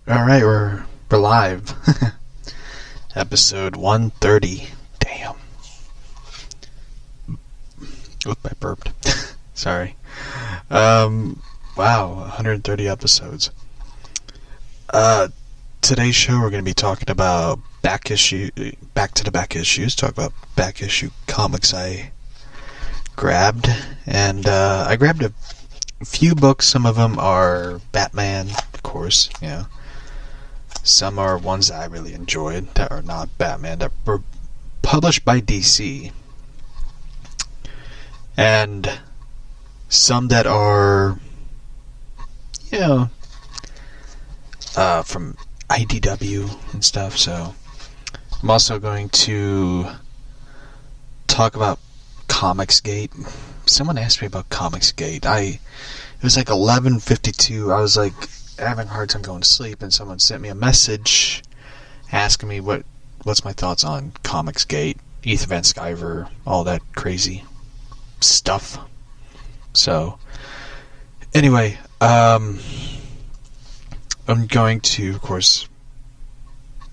Alright, we're live. Episode 130. Damn. Oop, I burped. Sorry. Wow, 130 episodes. Today's show we're going to be talking about back to the back issues, talk about back issue comics I grabbed. And I grabbed a few books. Some of them are Batman, of course, you know. Some are ones that I really enjoyed that are not Batman, that were published by DC. And some that are, you know, from IDW and stuff. So I'm also going to talk about comicsgate. Someone asked me about comicsgate. It was like 11:52. I was like having a hard time going to sleep, and someone sent me a message asking me what's my thoughts on comicsgate, Ethan Van Sciver, all that crazy stuff. So anyway, I'm going to, of course,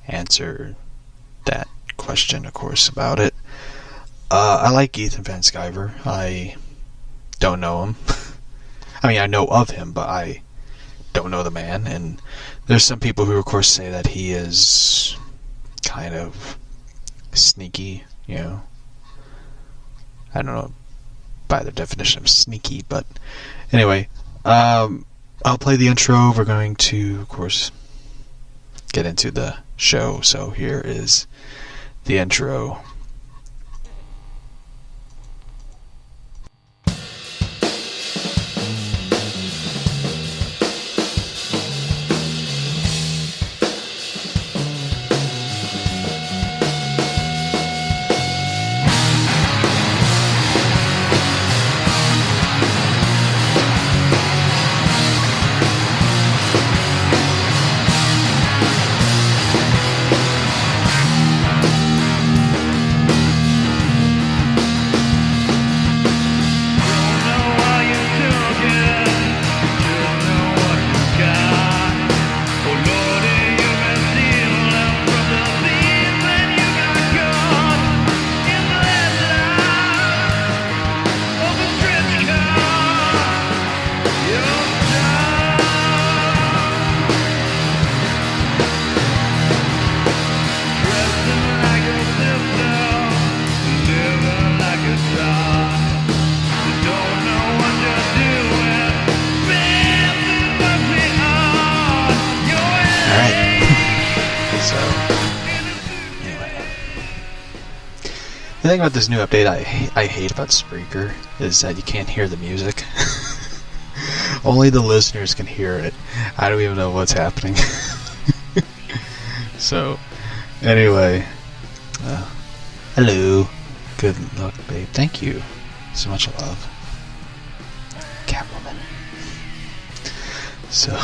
answer that question, of course, about it. I like Ethan Van Sciver. I don't know him. I mean, I know of him, but I don't know the man. And there's some people who, of course, say that he is kind of sneaky, you know. I don't know by the definition of sneaky, but anyway, I'll play the intro. We're going to, of course, get into the show. So here is the intro. The thing about this new update I hate about Spreaker is that you can't hear the music. Only the listeners can hear it. I don't even know what's happening. So, anyway. Hello. Good luck, babe. Thank you so much, love. Catwoman. So,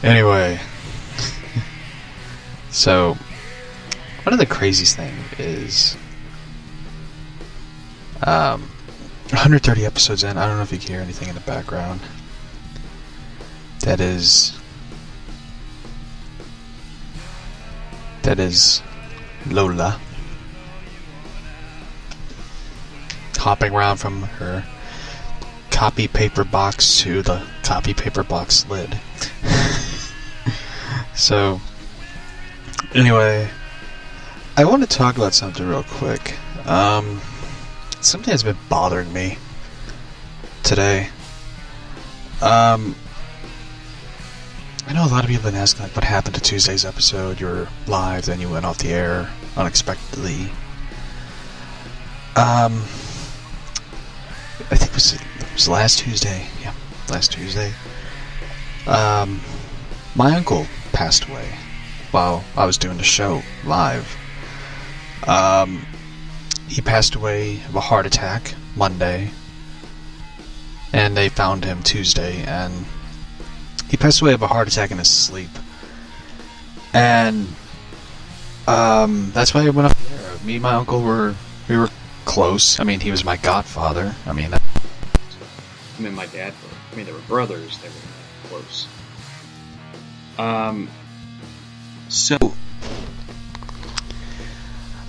anyway. So, one of the craziest things is 130 episodes in. I don't know if you can hear anything in the background. That is Lola hopping around from her copy paper box to the copy paper box lid. So anyway, I want to talk about something real quick. Something has been bothering me today. I know a lot of people have been asking, like, what happened to Tuesday's episode? You were live, then you went off the air unexpectedly. I think it was last Tuesday. Yeah, last Tuesday. My uncle passed away while I was doing the show live. He passed away of a heart attack Monday, and they found him Tuesday, and he passed away of a heart attack in his sleep. And that's why I went up there. Me and my uncle were close. I mean, he was my godfather. My dad were. They were brothers. They were close. So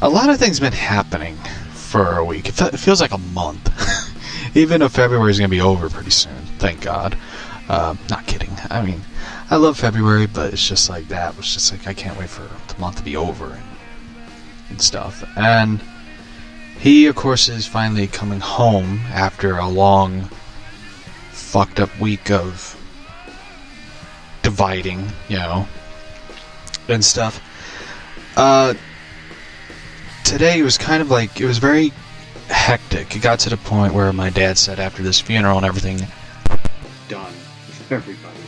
a lot of things been happening for a week. It feels like a month. Even though February is going to be over pretty soon. Thank God. Not kidding. I mean, I love February, but it's just like that. It's just like I can't wait for the month to be over and stuff. And he, of course, is finally coming home after a long, fucked up week of dividing, and stuff. Today was kind of like, it was very hectic. It got to the point where my dad said after this funeral and everything, done with everybody.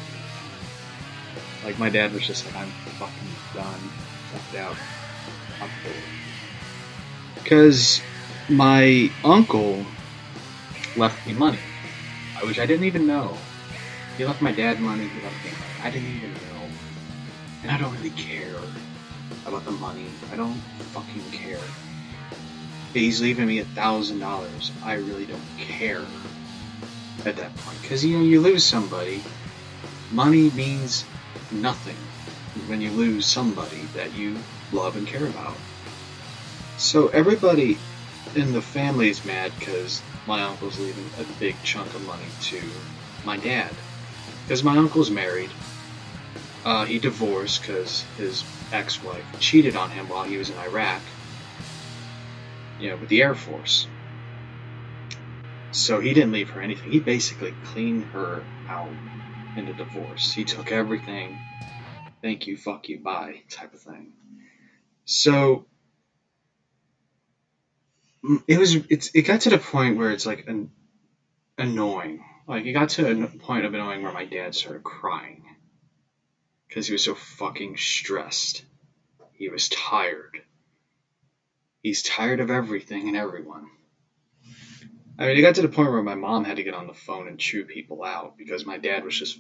Like, my dad was just like, I'm fucking done. Fucked out. I'm bored. Because my uncle left me money, which I didn't even know. He left my dad money, he left me money. I didn't even know. And I don't really care about the money. I don't fucking care. He's leaving me $1,000. I really don't care at that point. Because, you lose somebody. Money means nothing when you lose somebody that you love and care about. So everybody in the family is mad because my uncle's leaving a big chunk of money to my dad. Because my uncle's married. He divorced because his ex-wife cheated on him while he was in Iraq. With the Air Force. So he didn't leave her anything. He basically cleaned her out in the divorce. He took everything. Thank you, fuck you, bye, type of thing. So it got to the point where it's like annoying. Like, it got to a point of annoying where my dad started crying. Because he was so fucking stressed. He was tired. He's tired of everything and everyone. I mean, it got to the point where my mom had to get on the phone and chew people out because my dad was just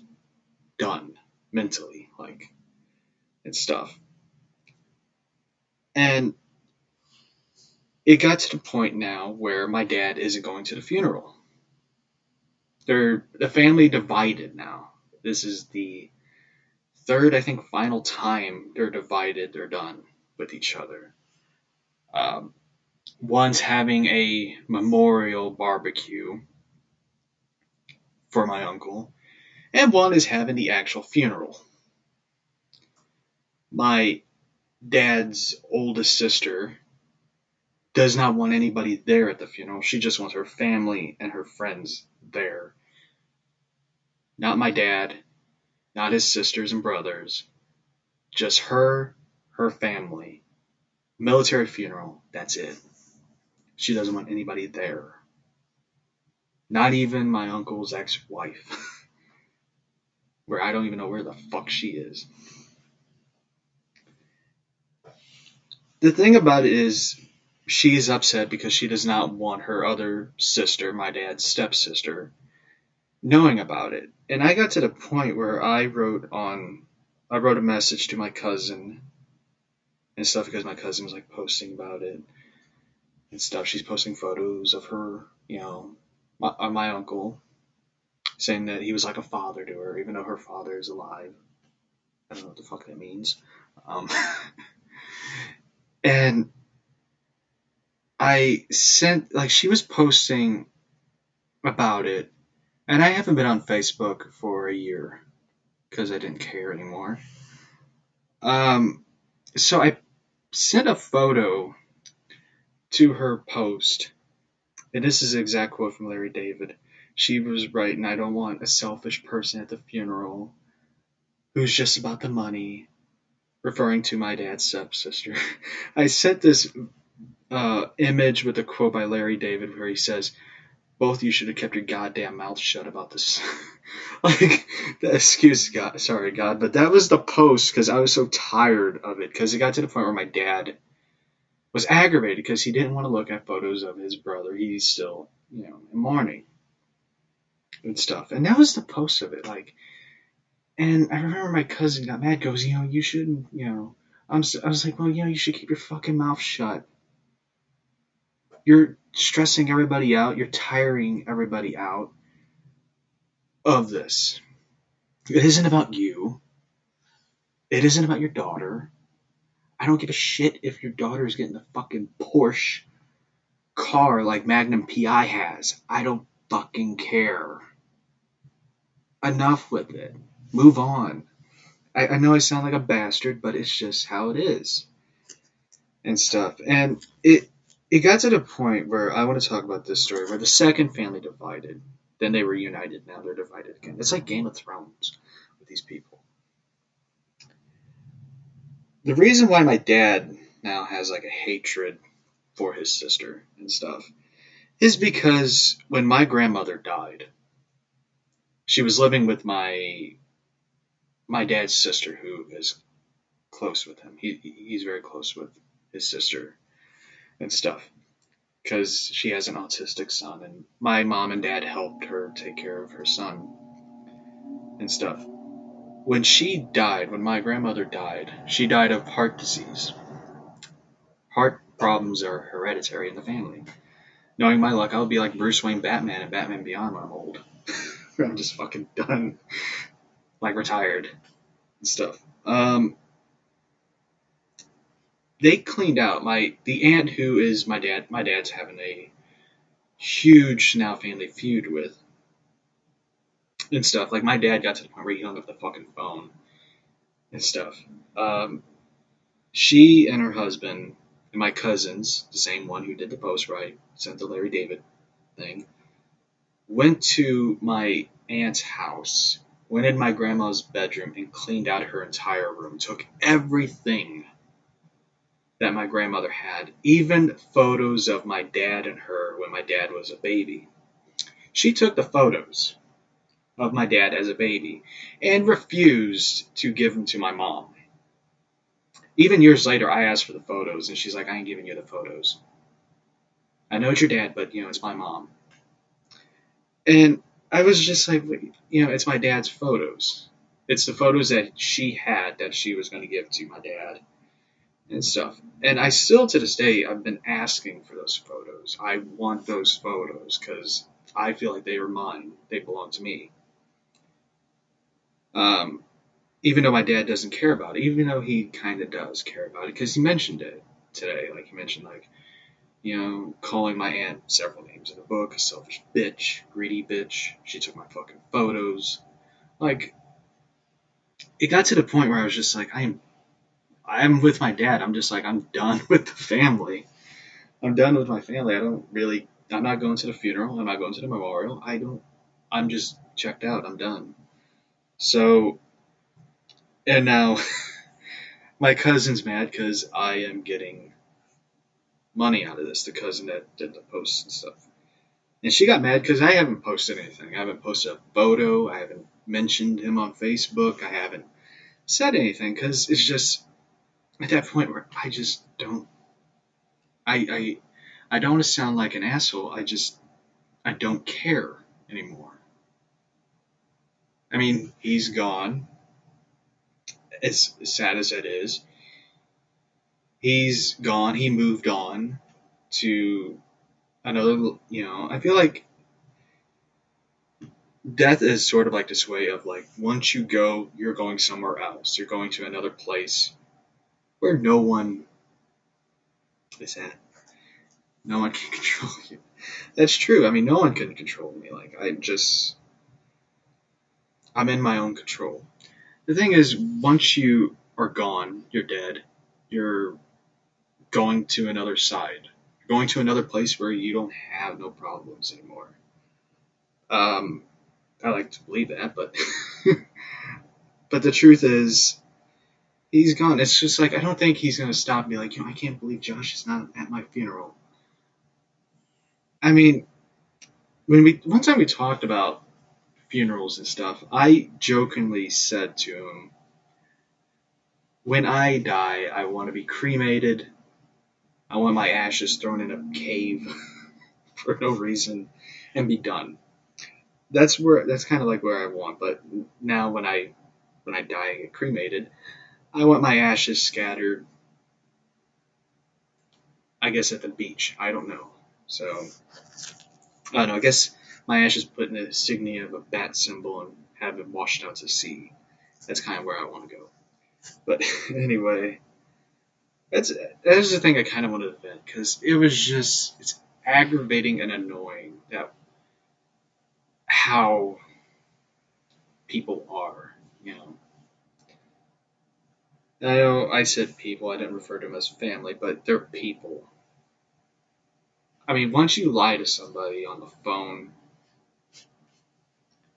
done mentally, and stuff. And it got to the point now where my dad isn't going to the funeral. The family divided now. This is the third, I think, final time they're divided. They're done with each other. One's having a memorial barbecue for my uncle, and one is having the actual funeral. My dad's oldest sister does not want anybody there at the funeral. She just wants her family and her friends there. Not my dad, not his sisters and brothers, just her family. Military funeral, that's it. She doesn't want anybody there. Not even my uncle's ex-wife. Where I don't even know where the fuck she is. The thing about it is, she is upset because she does not want her other sister, my dad's stepsister, knowing about it. And I got to the point where I wrote a message to my cousin and stuff because my cousin was posting about it and stuff. She's posting photos of her, my uncle, saying that he was like a father to her, even though her father is alive. I don't know what the fuck that means. And I sent, she was posting about it, and I haven't been on Facebook for a year because I didn't care anymore. So I sent a photo to her post, and this is an exact quote from Larry David. She was writing, "I don't want a selfish person at the funeral who's just about the money," referring to my dad's stepsister. I sent this image with a quote by Larry David where he says, "Both of you should have kept your goddamn mouth shut about this." Excuse God, sorry God, but that was the post because I was so tired of it because it got to the point where my dad was aggravated because he didn't want to look at photos of his brother. He's still, in mourning and stuff. And that was the post of it. And I remember my cousin got mad, goes, you shouldn't, I was like, well, you should keep your fucking mouth shut. You're stressing everybody out. You're tiring everybody out of this. It isn't about you. It isn't about your daughter. I don't give a shit if your daughter's getting a fucking Porsche car like Magnum PI has. I don't fucking care. Enough with it. Move on. I know I sound like a bastard, but it's just how it is. And stuff. And it got to the point where I want to talk about this story where the second family divided. Then they were united. Now they're divided again. It's like Game of Thrones with these people. The reason why my dad now has like a hatred for his sister and stuff is because when my grandmother died, she was living with my dad's sister, who is close with him. He's very close with his sister and stuff because she has an autistic son, and my mom and dad helped her take care of her son and stuff. When my grandmother died, she died of heart disease. Heart problems are hereditary in the family. Knowing my luck, I'll be like Bruce Wayne Batman and Batman Beyond when I'm old. I'm just fucking done. Like retired and stuff. They cleaned out the aunt who is my dad's having a huge now family feud with and stuff. Like my dad got to the point where he hung up the fucking phone and stuff. She and her husband and my cousins, the same one who did the post right, sent the Larry David thing, went to my aunt's house, went in my grandma's bedroom and cleaned out her entire room, took everything that my grandmother had, even photos of my dad and her when my dad was a baby. She took the photos of my dad as a baby and refused to give them to my mom. Even years later, I asked for the photos, and she's like, I ain't giving you the photos. I know it's your dad, but, it's my mom. And I was just like, it's my dad's photos. It's the photos that she had that she was going to give to my dad and stuff. And I still, to this day, I've been asking for those photos. I want those photos because I feel like they are mine. They belong to me. Even though my dad doesn't care about it, even though he kind of does care about it, because he mentioned it today. Like, he mentioned, calling my aunt several names in the book, a selfish bitch, greedy bitch. She took my fucking photos. Like, it got to the point where I was just like, I'm with my dad. I'm just like, I'm done with the family. I'm done with my family. I'm not going to the funeral. I'm not going to the memorial. I'm just checked out. I'm done. So, and now my cousin's mad because I am getting money out of this, the cousin that did the posts and stuff. And she got mad because I haven't posted anything. I haven't posted a photo. I haven't mentioned him on Facebook. I haven't said anything because it's just at that point where I just don't. I don't want to sound like an asshole. I don't care anymore. I mean, he's gone. As sad as that is, he's gone. He moved on to another. I feel like death is sort of like this way of like once you go, you're going somewhere else. You're going to another place where no one is at. No one can control you. That's true. I mean, no one can control me. Like I'm in my own control. The thing is, once you are gone, you're dead. You're going to another side. You're going to another place where you don't have no problems anymore. I like to believe that, but but the truth is, he's gone. It's just like I don't think he's gonna stop me. Like I can't believe Josh is not at my funeral. I mean, one time we talked about funerals and stuff, I jokingly said to him, when I die, I want to be cremated. I want my ashes thrown in a cave for no reason and be done. That's kind of like where I want. But now when I die and get cremated, I want my ashes scattered, I guess, at the beach. I don't know. So, I don't know. I guess my ashes put in the insignia of a bat symbol and have it washed out to sea. That's kind of where I want to go. But anyway, that's the thing I kind of wanted to vent because it's aggravating and annoying that how people are, you know. I know I said people, I didn't refer to them as family, but they're people. I mean, once you lie to somebody on the phone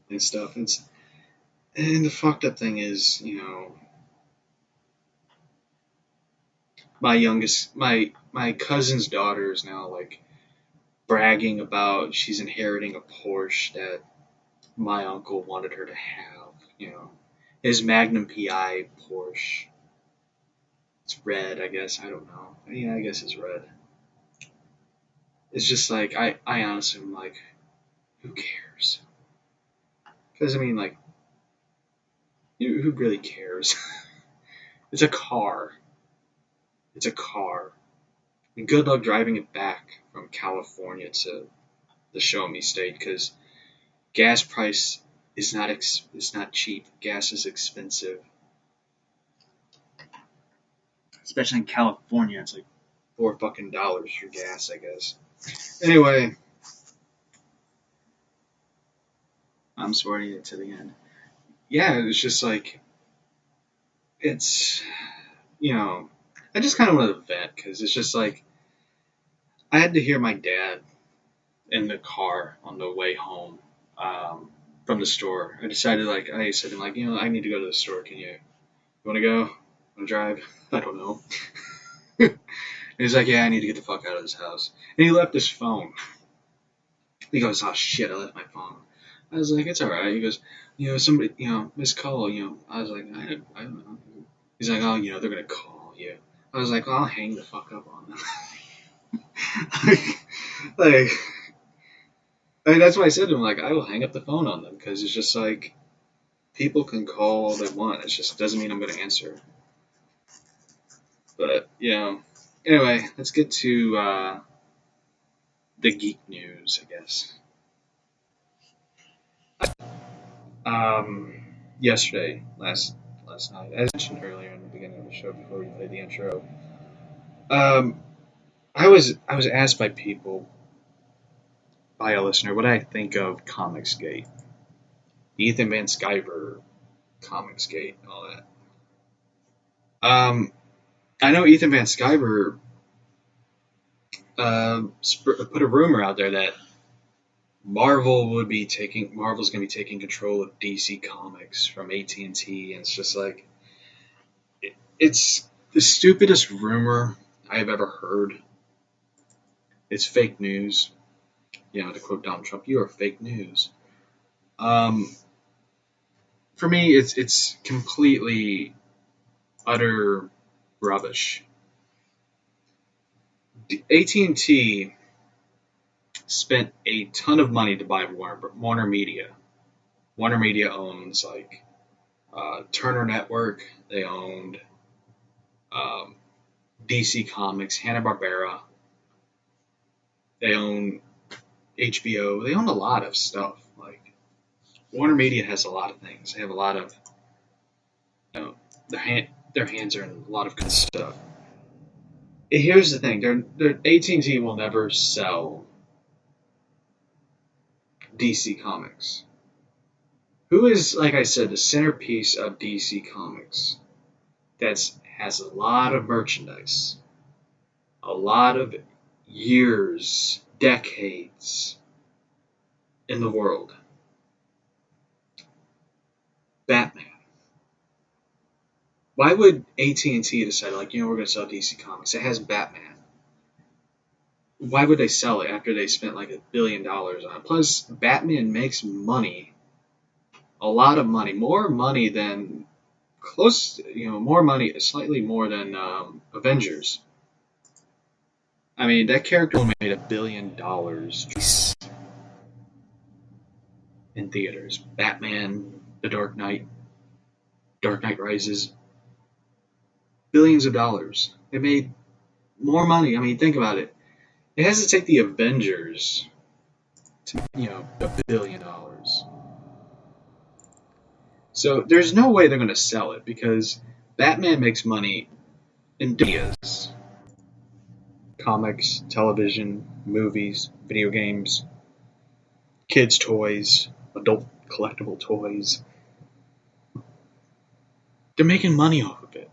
and stuff, and the fucked up thing is, my cousin's daughter is now like bragging about she's inheriting a Porsche that my uncle wanted her to have. His Magnum PI Porsche. It's red, I guess. I don't know. Yeah, I guess it's red. It's just like I honestly am like, who cares? Because I mean, like, who really cares? It's a car. It's a car. And good luck driving it back from California to the Show Me State because gas price is not it's not cheap. Gas is expensive, especially in California. It's like $4 for gas, I guess. Anyway, I'm sporting it to the end. Yeah, it's just like it's I just kind of want to vent because it's just like I had to hear my dad in the car on the way home from the store. I said to him like, I need to go to the store. You want to go? Want to drive? I don't know. He's like, yeah, I need to get the fuck out of this house. And he left his phone. He goes, oh shit, I left my phone. I was like, it's alright. He goes, somebody, missed call, I was like, I don't know. He's like, oh, they're gonna call you. I was like, well, I'll hang the fuck up on them. like, that's why I said to him, like, I will hang up the phone on them because it's just like people can call all they want. It just doesn't mean I'm gonna answer. But anyway, let's get to the geek news, I guess. Yesterday, last night, as mentioned earlier in the beginning of the show before we played the intro, um, I was asked by a listener, what I think of comicsgate, Ethan Van Sciver, comicsgate, and all that. I know Ethan Van Sciver put a rumor out there that Marvel's going to be taking control of DC Comics from AT&T, and it's just like it's the stupidest rumor I have ever heard. It's fake news. To quote Donald Trump, you are fake news. For me, it's completely utter rubbish. AT&T spent a ton of money to buy Warner Media. Warner Media owns like Turner Network. They owned DC Comics, Hanna-Barbera. They own HBO. They own a lot of stuff. Like Warner Media has a lot of things. They have a lot of their hands are in a lot of good stuff. Here's the thing: AT&T will never sell DC Comics. Who is, like I said, the centerpiece of DC Comics? That has a lot of merchandise, a lot of years, decades in the world. Batman. Why would AT&T decide, like, we're going to sell DC Comics? It has Batman. Why would they sell it after they spent like $1 billion on it? Plus, Batman makes money, a lot of money, more money than more money, slightly more than Avengers. I mean, that character only made $1 billion in theaters. Batman, The Dark Knight, Dark Knight Rises, billions of dollars. It made more money. I mean, think about it. It has to take the Avengers to, $1 billion. So there's no way they're going to sell it because Batman makes money in medias. Comics, television, movies, video games, kids' toys, adult collectible toys. They're making money off of it.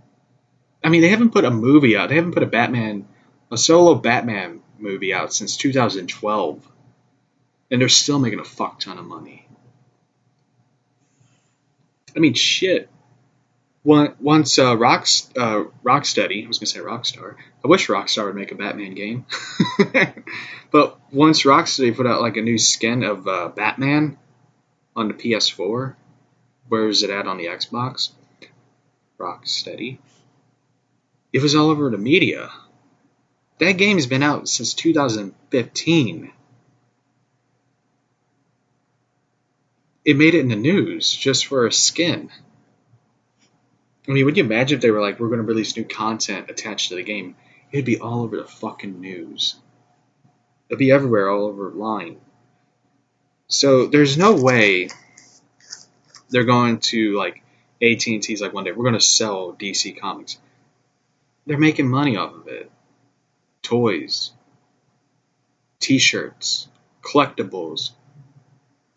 I mean, they haven't put a movie out. They haven't put a solo Batman movie out since 2012. And they're still making a fuck ton of money. I mean, shit. Once Rocksteady, I was gonna say Rockstar. I wish Rockstar would make a Batman game. But once Rocksteady put out like a new skin of Batman on the PS4, where is it at on the Xbox? Rocksteady. It was all over the media. That game's been out since 2015. It made it in the news just for a skin. I mean, would you imagine if they were like, we're going to release new content attached to the game? It'd be all over the fucking news. It'd be everywhere, all over line. So there's no way they're going to, like, AT&T's like one day, we're going to sell DC Comics. They're making money off of it. Toys, t-shirts, collectibles,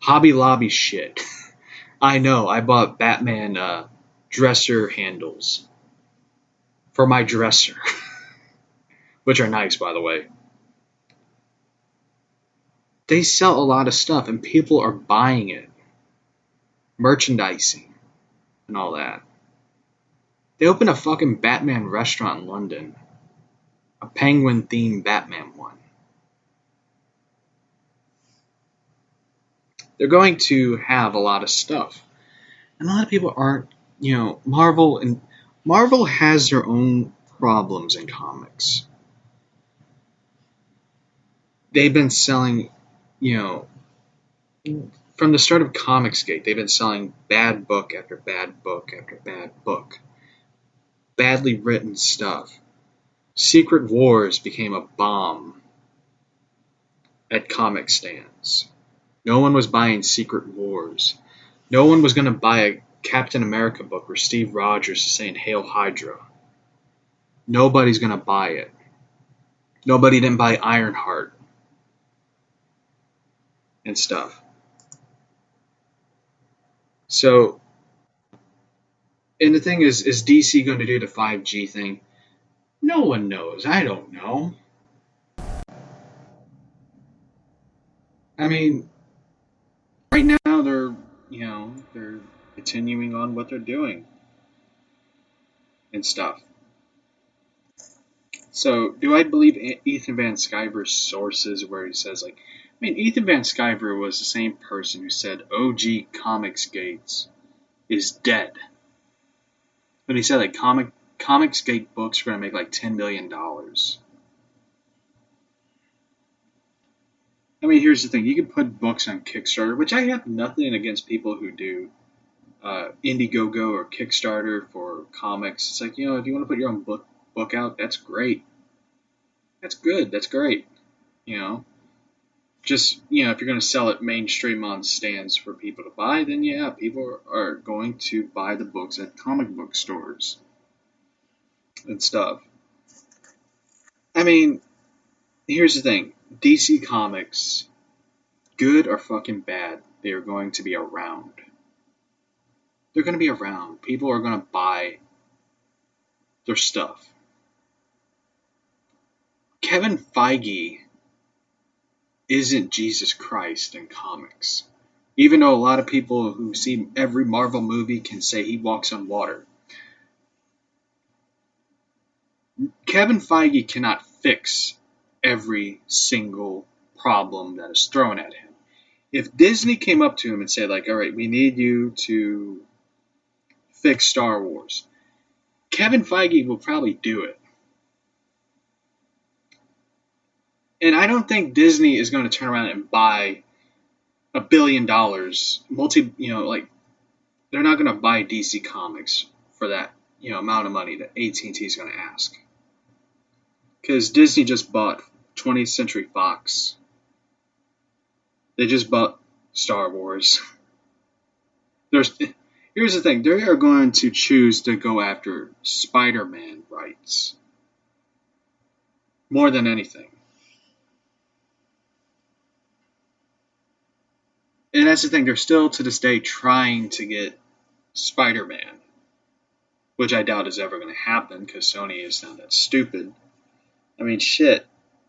Hobby Lobby shit. I know, I bought Batman dresser handles for my dresser, which are nice, by the way. They sell a lot of stuff, and people are buying it. Merchandising and all that. They opened a fucking Batman restaurant in London. A penguin-themed Batman one. They're going to have a lot of stuff. And a lot of people aren't, Marvel has their own problems in comics. They've been selling, from the start of comicsgate, they've been selling bad book after bad book after bad book. Badly written stuff. Secret Wars became a bomb at comic stands. No one was buying Secret Wars. No one was going to buy a Captain America book where Steve Rogers is saying Hail Hydra. Nobody's going to buy it. Nobody didn't buy Ironheart and stuff. So, and the thing is DC going to do the 5G thing? No one knows. I don't know. I mean, right now they're continuing on what they're doing and stuff. So, do I believe Ethan Van Sciver's sources where he says, like, I mean, Ethan Van Sciver was the same person who said OG Comicsgate is dead. But he said, like, Comicsgate books are going to make, like, $10 million. I mean, here's the thing. You can put books on Kickstarter, which I have nothing against people who do Indiegogo or Kickstarter for comics. It's like, if you want to put your own book out, that's great. That's good. That's great. Just, if you're going to sell it mainstream on stands for people to buy, then yeah, people are going to buy the books at comic book stores and stuff. I mean, here's the thing. DC Comics, good or fucking bad, they are going to be around. They're going to be around. People are going to buy their stuff. Kevin Feige isn't Jesus Christ in comics. Even though a lot of people who see every Marvel movie can say he walks on water. Kevin Feige cannot fix every single problem that is thrown at him. If Disney came up to him and said, like, all right, we need you to fix Star Wars, Kevin Feige will probably do it. And I don't think Disney is going to turn around and buy $1 billion, they're not going to buy DC Comics for that, amount of money that AT&T is going to ask. Because Disney just bought 20th Century Fox. They just bought Star Wars. Here's Here's the thing. They are going to choose to go after Spider-Man rights more than anything. And that's the thing. They're still, to this day, trying to get Spider-Man, which I doubt is ever going to happen because Sony is not that stupid. I mean, shit.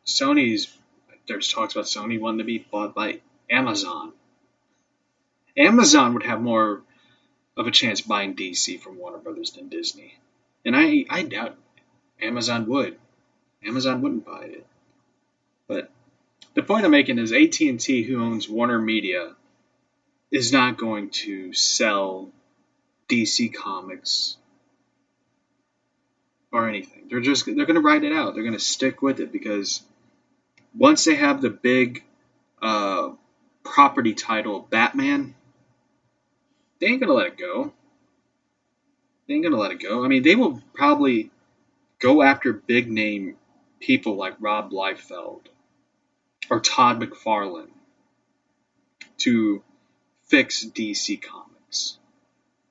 There's talks about Sony wanting to be bought by Amazon. Amazon would have more of a chance buying DC from Warner Brothers than Disney. And I doubt Amazon would. Amazon wouldn't buy it. But the point I'm making is AT&T, who owns Warner Media, is not going to sell DC Comics or anything. They're going to ride it out. They're going to stick with it because once they have the big property title Batman, they ain't going to let it go. I mean, they will probably go after big name people like Rob Liefeld or Todd McFarlane to fix DC Comics,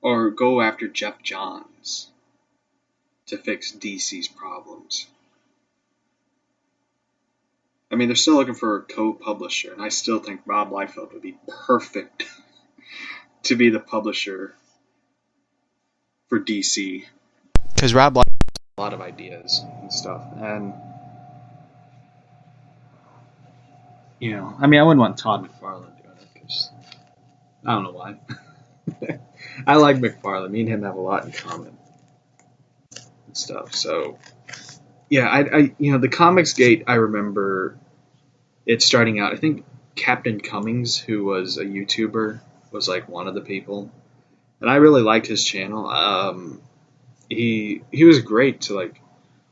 or go after Jeff Johns to fix DC's problems. I mean, they're still looking for a co-publisher, and I still think Rob Liefeld would be perfect to be the publisher for DC. Because Rob a lot of ideas and stuff, and I mean, I wouldn't want Todd McFarlane doing it because I don't know why. I like McFarlane. Me and him have a lot in common and stuff. So, yeah, I the comicsgate. I remember it starting out. I think Captain Cummings, who was a YouTuber, was like one of the people, and I really liked his channel. He was great to like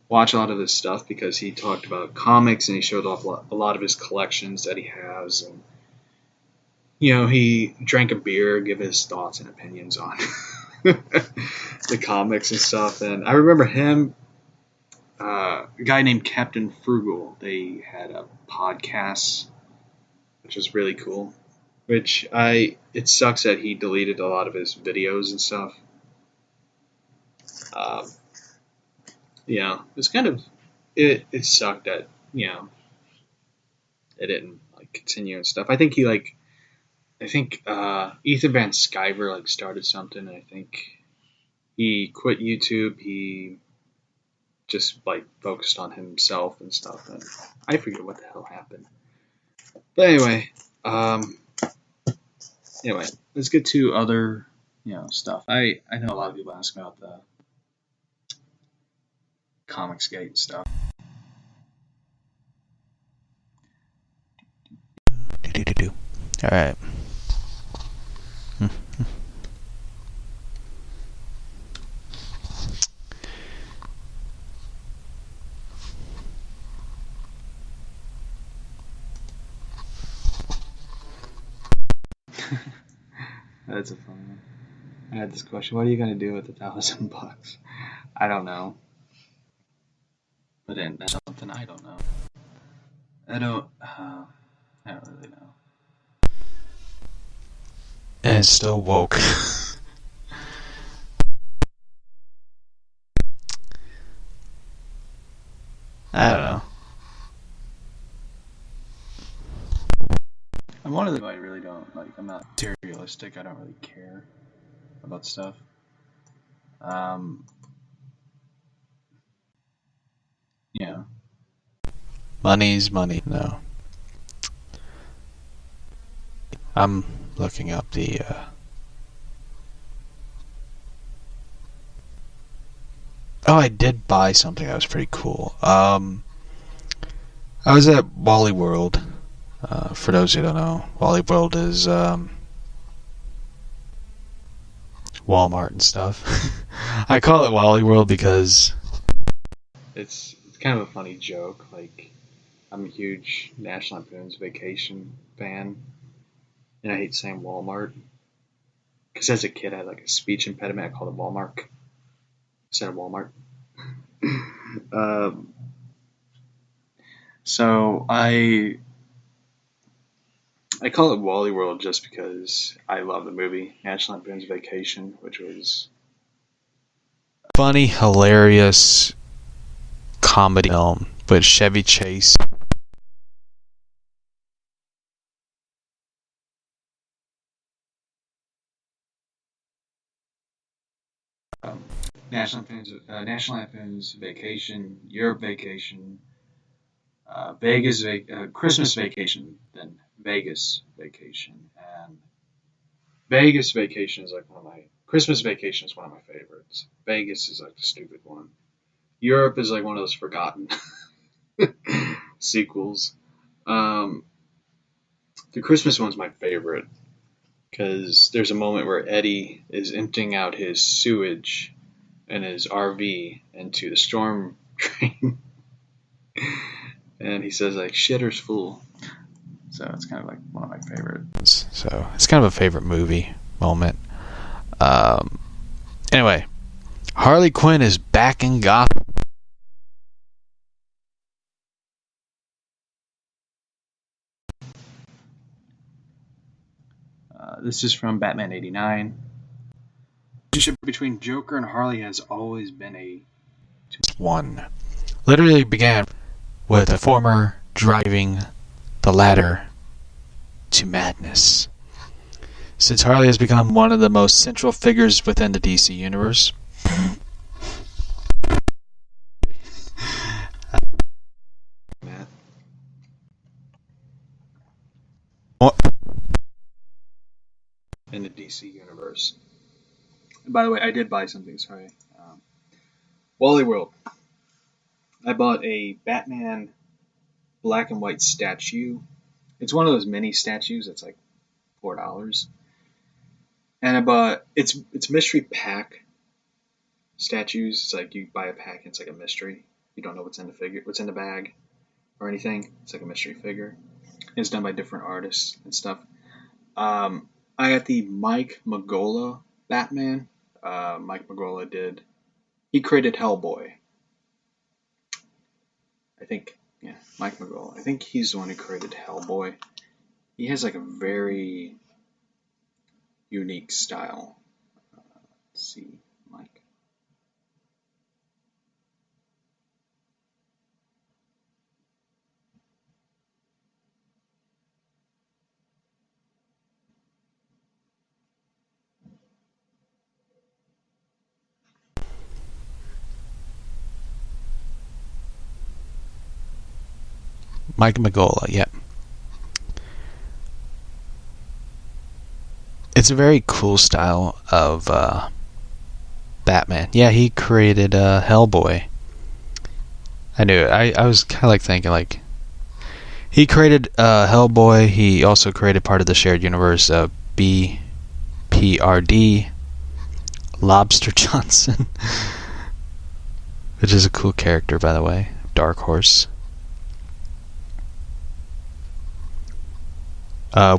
watch a lot of his stuff because he talked about comics and he showed off a lot of his collections that he has, and he drank a beer, give his thoughts and opinions on the comics and stuff. And I remember him, a guy named Captain Frugal. They had a podcast, which was really cool. It sucks that he deleted a lot of his videos and stuff. It's kind of it sucked that it didn't like continue and stuff. I think Ethan Van Sciver like started something. I think he quit YouTube. He just like focused on himself and stuff. And I forget what the hell happened. But anyway, let's get to other stuff. I know a lot of people ask about the comicsgate stuff. All right. That's a fun one. I had this question. What are you going to do with $1,000? I don't know. But then that's something I don't know. I don't really know. And it's still woke. I don't know. I'm one of the I really don't like. I'm not materialistic. I don't really care about stuff. Money's money. No. I'm looking up the. Oh, I did buy something that was pretty cool. I was at Wally World. For those who don't know, Wally World is Walmart and stuff. I call it Wally World because it's kind of a funny joke. Like, I'm a huge National Lampoon's Vacation fan, and I hate saying Walmart because as a kid I had like a speech impediment. I called it Walmart instead of Walmart. So I call it Wally World just because I love the movie National Lampoon's Vacation, which was Funny, hilarious comedy film with Chevy Chase. um, National Lampoon's Vacation, Europe Vacation, Christmas Vacation, then Vegas Vacation, and Vegas Vacation is like one of my Christmas Vacation is one of my favorites. Vegas is like the stupid one. Europe is like one of those forgotten sequels. Um, the Christmas one's my favorite because there's a moment where Eddie is emptying out his sewage in his RV into the storm drain, and he says like "shitter's full." So it's kind of like one of my favorites. So it's kind of a favorite movie moment. Um, anyway, Harley Quinn is back in Gotham. This is from Batman '89. The relationship between Joker and Harley has always been a One literally began with a former driving the ladder to madness. Since Harley has become one of the most central figures within the DC universe, in the DC universe. And by the way, I did buy something. Sorry, Wally World. I bought a Batman black and white statue. It's one of those mini statues. It's like $4. And I bought it's mystery pack statues. It's like you buy a pack and it's like a mystery. You don't know what's in the figure, what's in the bag, or anything. It's like a mystery figure. It's done by different artists and stuff. I got the Mike Mignola Batman. Mike Mignola did. He created Hellboy. I think, yeah, Mike Mignola. I think he's the one who created Hellboy. He has like a very unique style. Let's see, Mike. Mike Mignola, yeah. It's a very cool style of Batman. Yeah, he created Hellboy. I knew it. I was kind of like thinking like he created Hellboy. He also created part of the shared universe BPRD Lobster Johnson, which is a cool character, by the way. Dark Horse.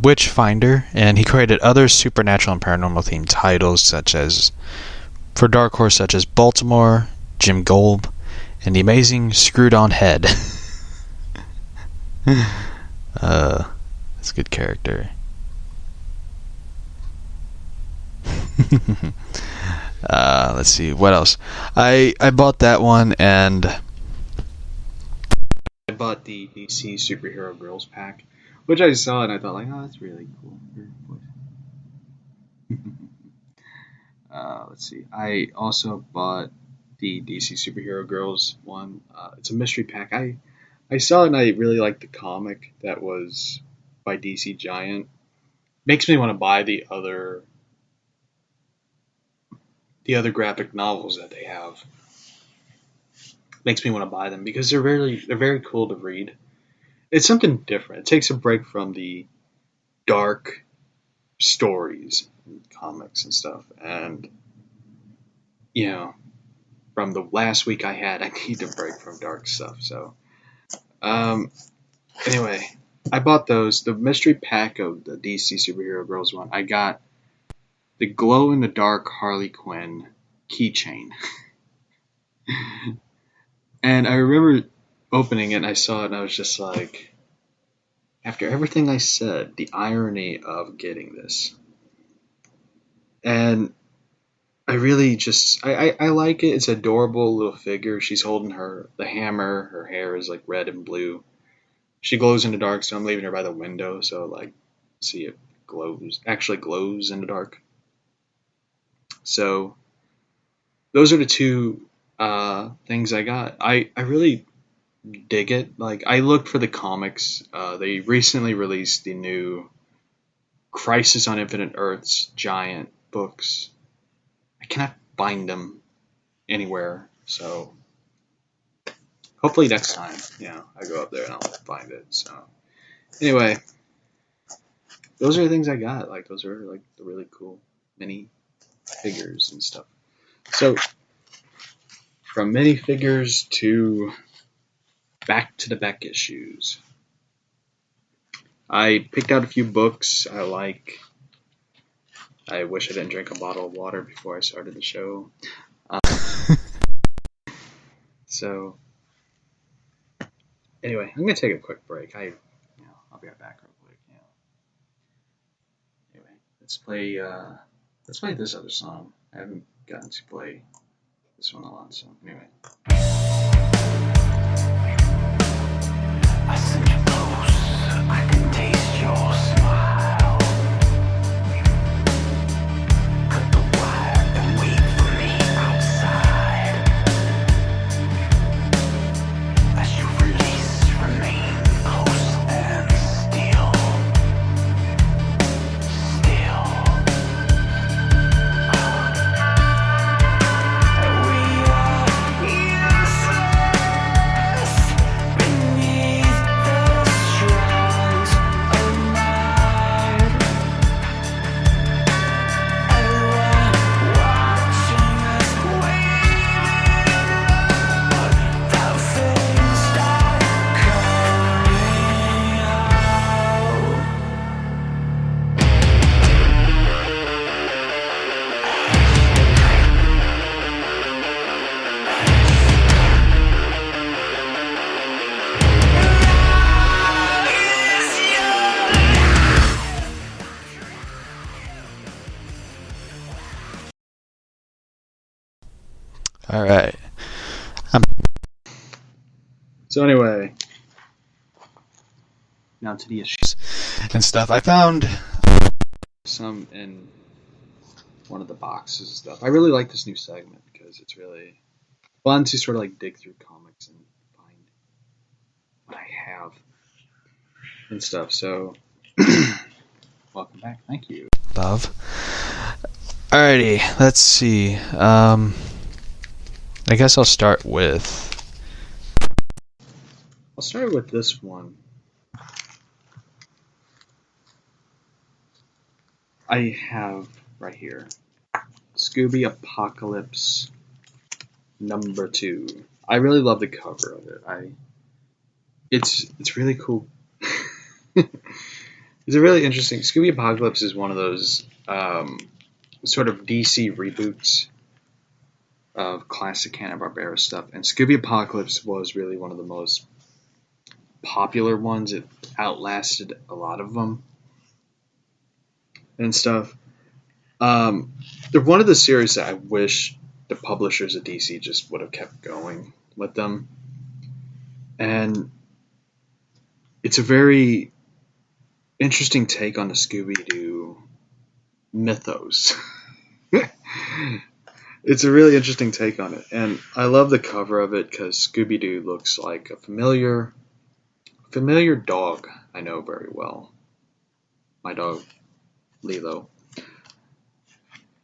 Witchfinder, and he created other supernatural and paranormal themed titles such as for Dark Horse, such as Baltimore, Jim Golb, and the amazing Screwed On Head. That's a good character. Let's see what else. I bought that one, and I bought the DC Superhero Girls pack, which I saw and I thought like, oh, that's really cool. Let's see. I also bought the DC Superhero Girls one. It's a mystery pack. I saw it and I really liked the comic that was by DC Giant. Makes me want to buy the other graphic novels that they have. Makes me want to buy them because they're very cool to read. It's something different. It takes a break from the dark stories and comics and stuff. And from the last week I had, I need to break from dark stuff. So um, anyway, I bought those. The mystery pack of the DC Superhero Girls one. I got the glow in the dark Harley Quinn keychain. And I remember opening it and I saw it and I was just like, after everything I said, the irony of getting this. And I really just I like it. It's an adorable little figure. She's holding the hammer. Her hair is like red and blue. She glows in the dark, so I'm leaving her by the window so like see it glows in the dark. So those are the two things I got. I really dig it. Like I looked for the comics. They recently released the new Crisis on Infinite Earths giant books. I cannot find them anywhere, so hopefully next time, I go up there and I'll find it. So anyway, those are the things I got. Like those are like the really cool mini figures and stuff. So from minifigures to back to the back issues. I picked out a few books I like. I wish I didn't drink a bottle of water before I started the show. So anyway, I'm gonna take a quick break. I'll be right back real quick. Anyway, let's play this other song. I haven't gotten to play this one a lot. So anyway. I sent you close. I can taste your smile. Cut the wire and wait for me outside. As you release, remain close and still. We are useless beneath the strong's mind. Watching us waving around, the things start coming out. All right. So anyway, now to the issues And stuff. I found some in one of the boxes and stuff. I really like this new segment because it's really fun to sort of like dig through comics and find what I have and stuff. So welcome back. Thank you. love. Alrighty, let's see. I guess I'll start with this one. I have right here Scooby Apocalypse #2. I really love the cover of it. It's really cool. It's a really interesting. Scooby Apocalypse is one of those sort of DC reboots of classic Hanna-Barbera stuff, and Scooby Apocalypse was really one of the most popular ones. It outlasted a lot of them and stuff. They're one of the series that I wish the publishers at DC just would have kept going with them, and it's a very interesting take on the Scooby-Doo mythos. It's a really interesting take on it, and I love the cover of it because Scooby-Doo looks like a familiar dog I know very well. My dog, Lilo.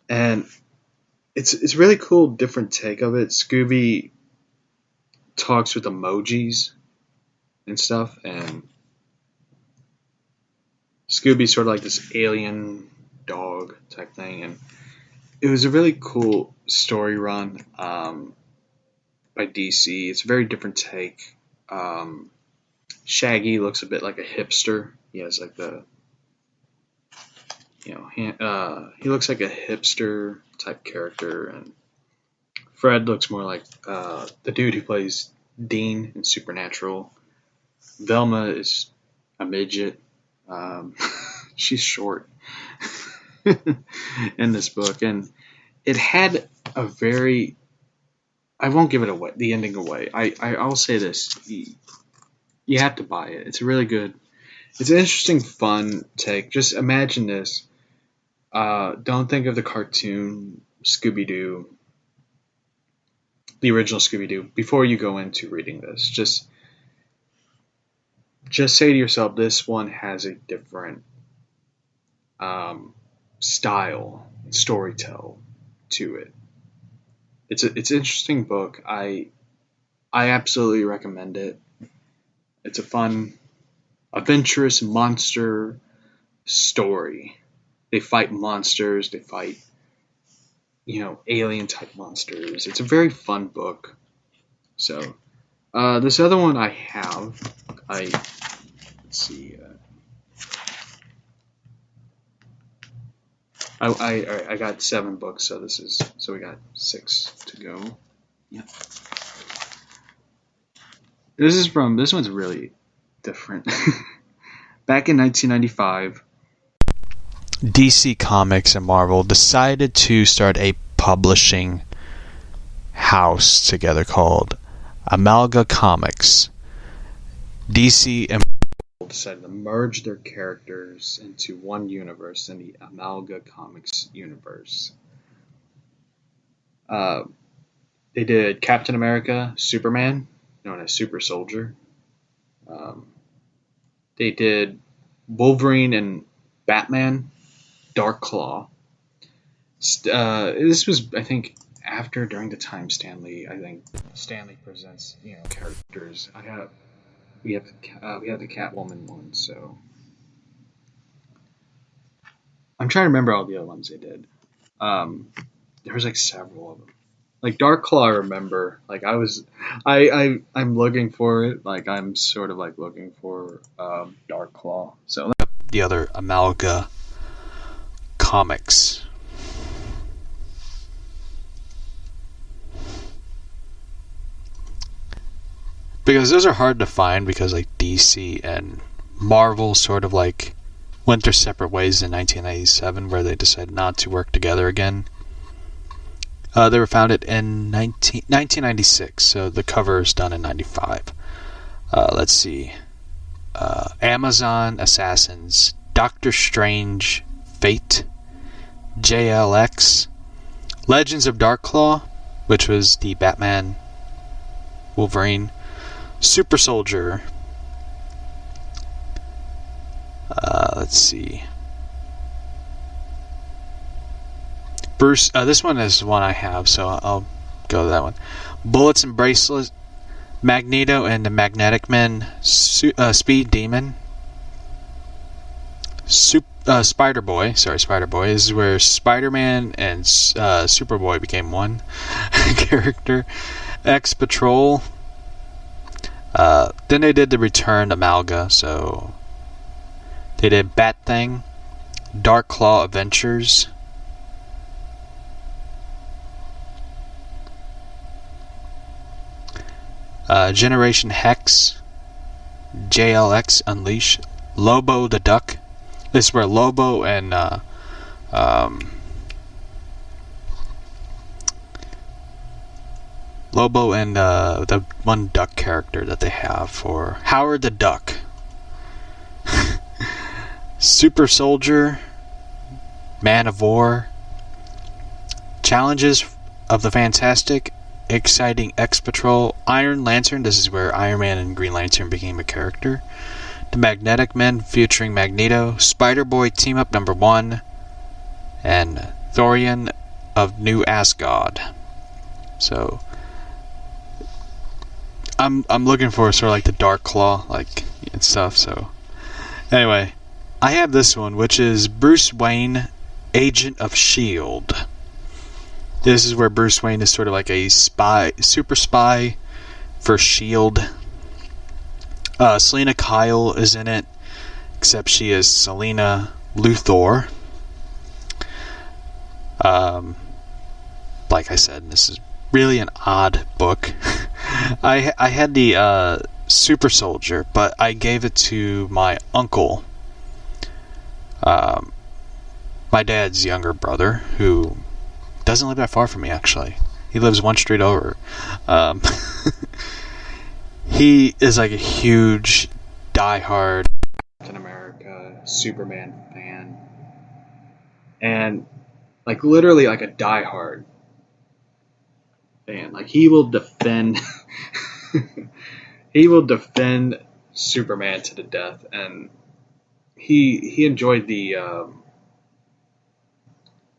And it's really cool, different take of it. Scooby talks with emojis and stuff, and Scooby's sort of like this alien dog type thing, and it was a really cool story run by DC. It's a very different take. Shaggy looks a bit like a hipster. He has like he looks like a hipster type character, and Fred looks more like the dude who plays Dean in Supernatural. Velma is a midget. She's short in this book, and it had a very. I won't give it away. The ending away. I'll say this: you have to buy it. It's really good. It's an interesting, fun take. Just imagine this. Don't think of the cartoon Scooby-Doo, the original Scooby-Doo, before you go into reading this. Just say to yourself, this one has a different style, storytell to it. It's an interesting book. I absolutely recommend it. It's a fun, adventurous monster story. They fight monsters. They fight, alien type monsters. It's a very fun book. So, this other one I have, let's see. I got 7 books, so we got 6 to go. Yep. This one's really different. Back in 1995, DC Comics and Marvel decided to start a publishing house together called Amalga Comics. DC and Marvel decided to merge their characters into one universe in the Amalga Comics universe. They did Captain America, Superman, known as Super Soldier. They did Wolverine and Batman, Dark Claw. This was, I think, during the time Stanley presents, characters. We have the Catwoman one, so I'm trying to remember all the other ones they did. There was like several of them. Like Dark Claw, I remember. Like I'm looking for it. Like I'm sort of like looking for Dark Claw. So the other Amalga Comics. Because those are hard to find because like DC and Marvel sort of like went their separate ways in 1997 where they decided not to work together again. They were founded in 1996, so the cover is done in 95. Let's see. Amazon Assassins, Doctor Strange, Fate, JLX, Legends of Darkclaw, which was the Batman, Wolverine, Super Soldier. Let's see. Bruce, this one is one I have, so I'll go to that one. Bullets and Bracelets, Magneto and the Magnetic Men, Speed Demon, Spider-Boy. Spider-Boy. This is where Spider-Man and Superboy became one character. X-Patrol. Then they did the Return Amalga, so they did Bat-Thing, Dark Claw Adventures, Generation Hex, JLX Unleash, Lobo the Duck. This is where Lobo and the one duck character that they have for Howard the Duck. Super Soldier, Man of War, Challenges of the Fantastic, Exciting X-Patrol, Iron Lantern. This is where Iron Man and Green Lantern became a character. The Magnetic Men featuring Magneto, Spider-Boy Team Up number 1, and Thorian of New Asgard. So I'm looking for sort of like the Dark Claw and stuff. So anyway, I have this one, which is Bruce Wayne, Agent of S.H.I.E.L.D. This is where Bruce Wayne is sort of like a spy, super spy for S.H.I.E.L.D. Selena Kyle is in it, except she is Selena Luthor. Like I said, this is really an odd book. I had the Super Soldier, but I gave it to my uncle, my dad's younger brother, who doesn't live that far from me, actually. He lives one street over. Um, he is like a huge, diehard Captain America, Superman fan, and like literally like a diehard fan. Like he will defend, he will defend Superman to the death, and he enjoyed he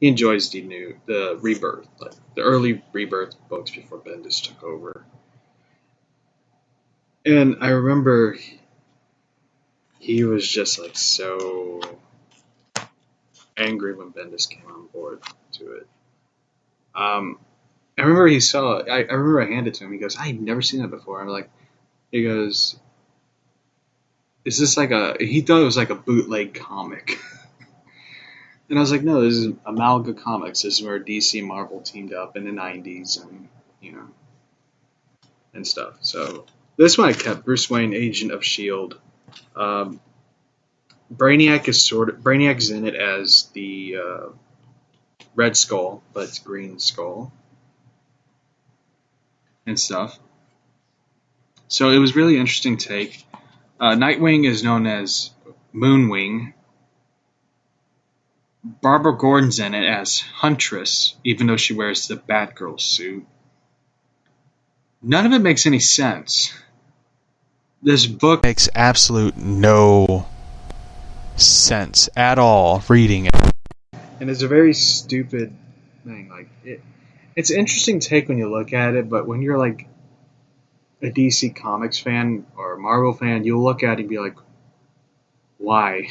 enjoys the rebirth, like the early rebirth books before Bendis took over. And I remember he was just like so angry when Bendis came on board to it. I remember he saw it. I remember I handed it to him. He goes, "I've never seen that before." I'm like, he goes, "Is this like a?" He thought it was like a bootleg comic, and I was like, "No, this is Amalga Comics. This is where DC and Marvel teamed up in the '90s, and and stuff." So this one I kept Bruce Wayne, Agent of Shield. Um, Brainiac's in it as the Red Skull, but it's Green Skull and stuff. So it was really interesting take. Nightwing is known as Moonwing. Barbara Gordon's in it as Huntress, even though she wears the Batgirl suit. None of it makes any sense. This book makes absolute no sense at all reading it. and it's a very stupid thing. Like it's an interesting take when you look at it, but when you're like a DC Comics fan or a Marvel fan, you'll look at it and be like, why?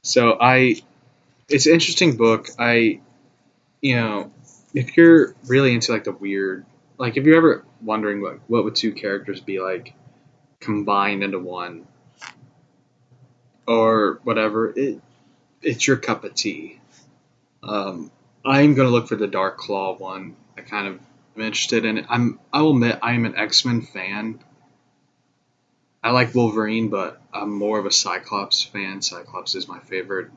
So it's an interesting book. If you're really into like the weird, like if you're ever wondering like what would two characters be like combined into one or whatever, it's your cup of tea. I'm gonna look for the Dark Claw one. I kind of am interested in it. I will admit I am an X-Men fan. I like Wolverine, but I'm more of a Cyclops fan. Cyclops is my favorite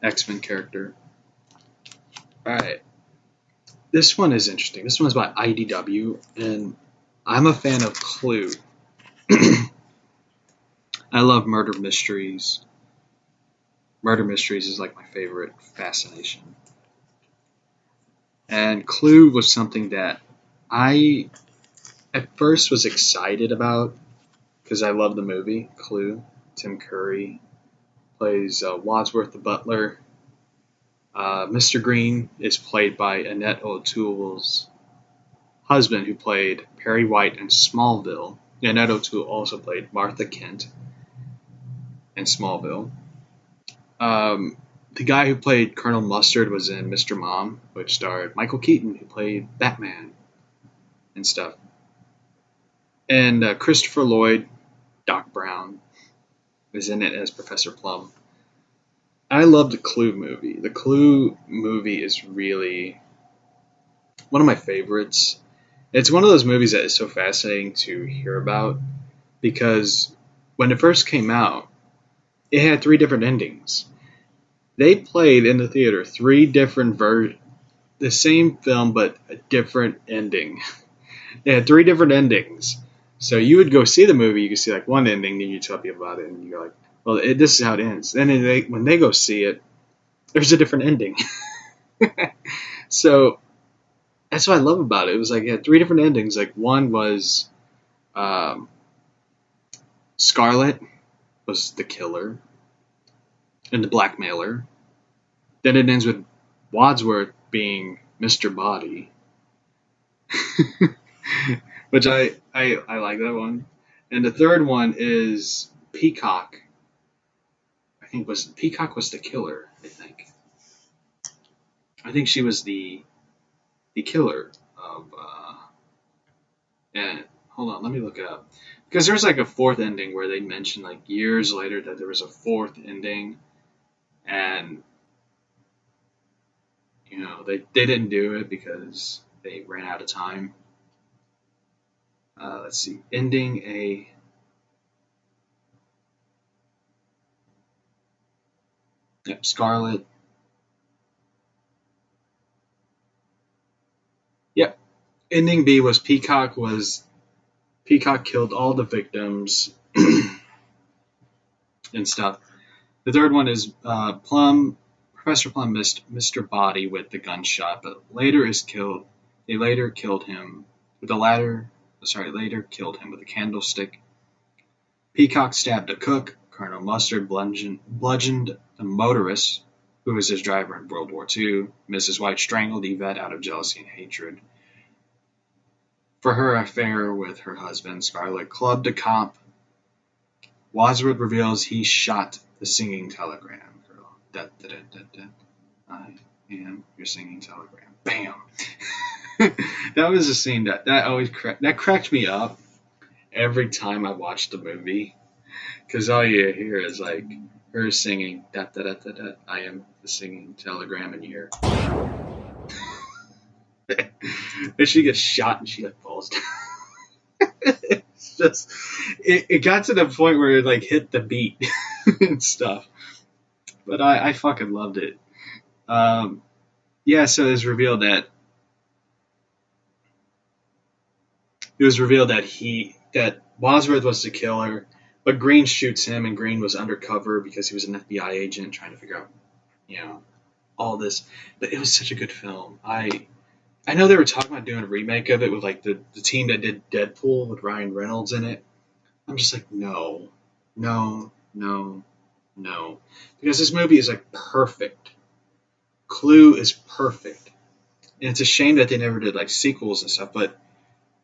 X-Men character. Alright. This one is interesting. This one's by IDW, and I'm a fan of Clue. I love murder mysteries. Murder mysteries is like my favorite fascination. And Clue was something that I at first was excited about because I love the movie Clue. Tim Curry plays Wadsworth the butler. Mr. Green is played by Annette O'Toole's husband, who played Perry White in Smallville. Annette O'Toole also played Martha Kent in Smallville. The guy who played Colonel Mustard was in Mr. Mom, which starred Michael Keaton, who played Batman and stuff. And Christopher Lloyd, Doc Brown, is in it as Professor Plum. I love the Clue movie. The Clue movie is really one of my favorites. It's one of those movies that is so fascinating to hear about because when it first came out, it had 3 different endings. They played in the theater 3 different versions, the same film but a different ending. They had 3 different endings. So you would go see the movie, you could see like one ending, then you tell people about it, and you're like, well, this is how it ends. Then when they go see it, there's a different ending. So that's what I love about it. It was like it had 3 different endings. Like one was Scarlet was the killer and the blackmailer. Then it ends with Wadsworth being Mr. Body, which I like that one. And the third one is Peacock. Peacock was the killer. I think she was the killer of. And hold on, let me look it up because there's like a 4th ending where they mentioned like years later that there was a 4th ending, and they didn't do it because they ran out of time. let's see, ending a Scarlet. Yep. Ending B was Peacock killed all the victims and stuff. The third one is Professor Plum missed Mr. Body with the gunshot, but later is killed. They later killed him with later killed him with a candlestick. Peacock stabbed a cook. Colonel Mustard bludgeoned the motorist, who was his driver in World War II. Mrs. White strangled Yvette out of jealousy and hatred for her affair with her husband. Scarlet clubbed a cop. Wadsworth reveals he shot the singing telegram girl. Da, da, da, da, da. I am your singing telegram. Bam! That was a scene that always cracked me up every time I watched the movie, because all you hear is like her singing da da da da da. I am the singing telegram, and you hear and she gets shot and she like falls down. It's just it got to the point where it like hit the beat and stuff. But I fucking loved it. Yeah, so it was revealed that that Wadsworth was the killer, but Green shoots him, and Green was undercover because he was an FBI agent trying to figure out, all this. But it was such a good film. I know they were talking about doing a remake of it with like the team that did Deadpool with Ryan Reynolds in it. I'm just like, no, because this movie is like perfect. Clue is perfect, and it's a shame that they never did like sequels and stuff. But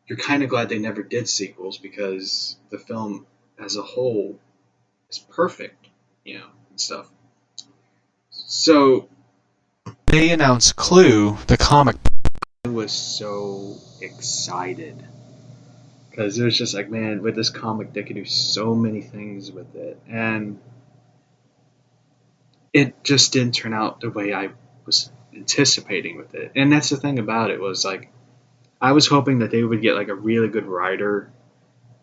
you're kind of glad they never did sequels, because the film as a whole is perfect, and stuff. So They announced Clue, the comic. I was so excited because it was just like, man, with this comic they could do so many things with it, and it just didn't turn out the way I was anticipating with it. And that's the thing about it, was like, I was hoping that they would get like a really good writer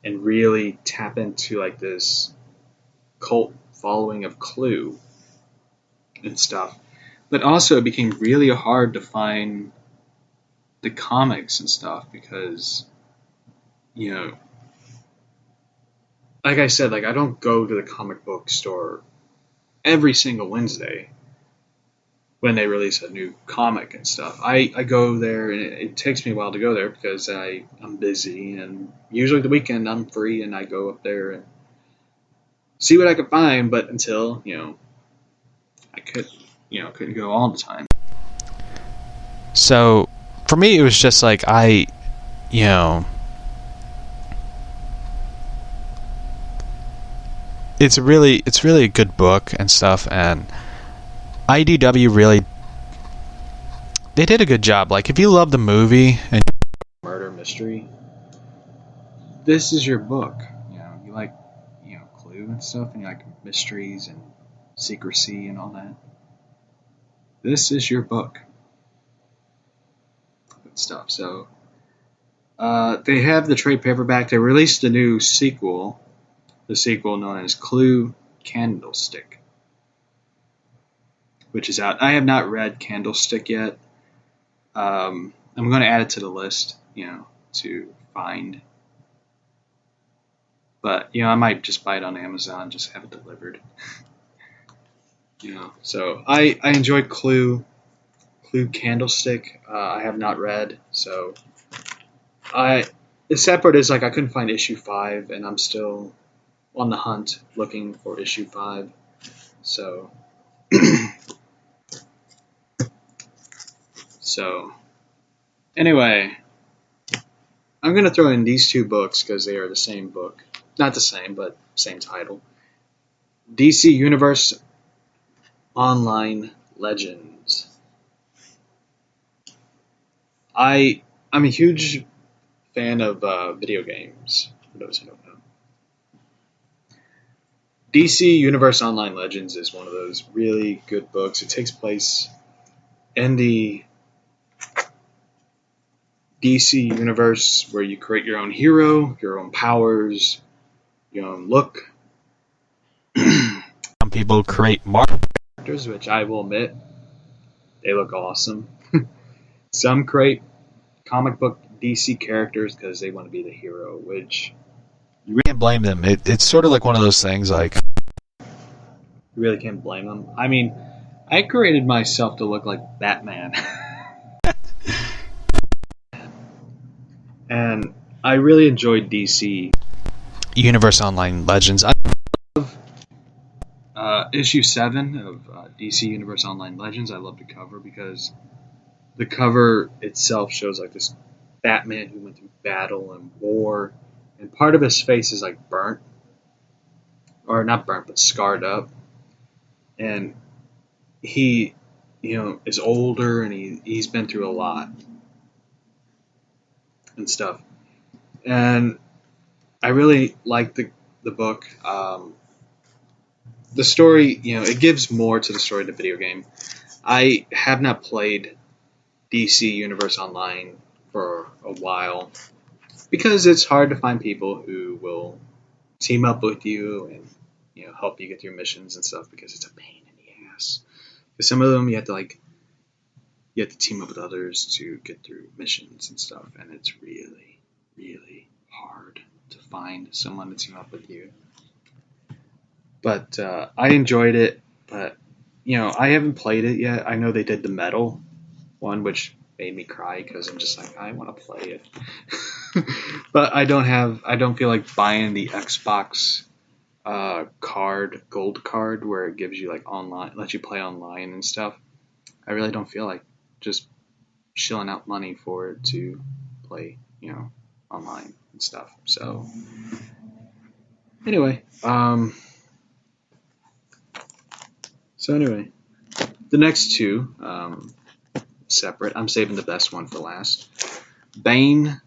and really tap into like this cult following of Clue and stuff. But also it became really hard to find the comics and stuff because, like I said, like I don't go to the comic book store every single Wednesday when they release a new comic and stuff. I go there, and it takes me a while to go there because I'm busy, and usually the weekend I'm free and I go up there and see what I can find. But until, I couldn't go all the time. So for me, it was just like it's really a good book and stuff, and IDW really, they did a good job. Like, if you love the movie and murder mystery, this is your book. You like, Clue and stuff, and you like mysteries and secrecy and all that. This is your book. And stuff. So, they have the trade paperback. They released the new sequel, known as Clue Candlestick, which is out. I have not read Candlestick yet. I'm going to add it to the list, to find. But, I might just buy it on Amazon, just have it delivered. So I enjoyed Clue Candlestick. I have not read, so the sad part is, like, I couldn't find issue 5, and I'm still on the hunt looking for issue 5. So anyway, I'm going to throw in these two books because they are the same book. Not the same, but same title. DC Universe Online Legends. I'm a huge fan of video games, for those who don't know. DC Universe Online Legends is one of those really good books. It takes place in the DC universe where you create your own hero, your own powers, your own look. Some people create Marvel Characters, which I will admit, they look awesome. Some create comic book DC characters because they want to be the hero, which you can't blame them. It's sort of like one of those things like you really can't blame them. I mean, I created myself to look like Batman. And I really enjoyed DC. Universe Online Legends. Issue 7 of DC Universe Online Legends, I love the cover because the cover itself shows like this Batman who went through battle and war, and part of his face is like burnt, or not burnt, but scarred up, and he, is older and he's been through a lot and stuff, and I really like the book. The story, it gives more to the story of the video game. I have not played DC Universe Online for a while because it's hard to find people who will team up with you and help you get through missions and stuff because it's a pain in the ass. Because some of them you have to team up with others to get through missions and stuff, and it's really, really hard to find someone to team up with you. But I enjoyed it, but I haven't played it yet. I know they did the metal one, which made me cry because I'm just like, I want to play it. But I don't feel like buying the Xbox gold card where it gives you like online, lets you play online and stuff. I really don't feel like just shilling out money for it to play, online and stuff. So anyway, the next two, separate. I'm saving the best one for last. Bane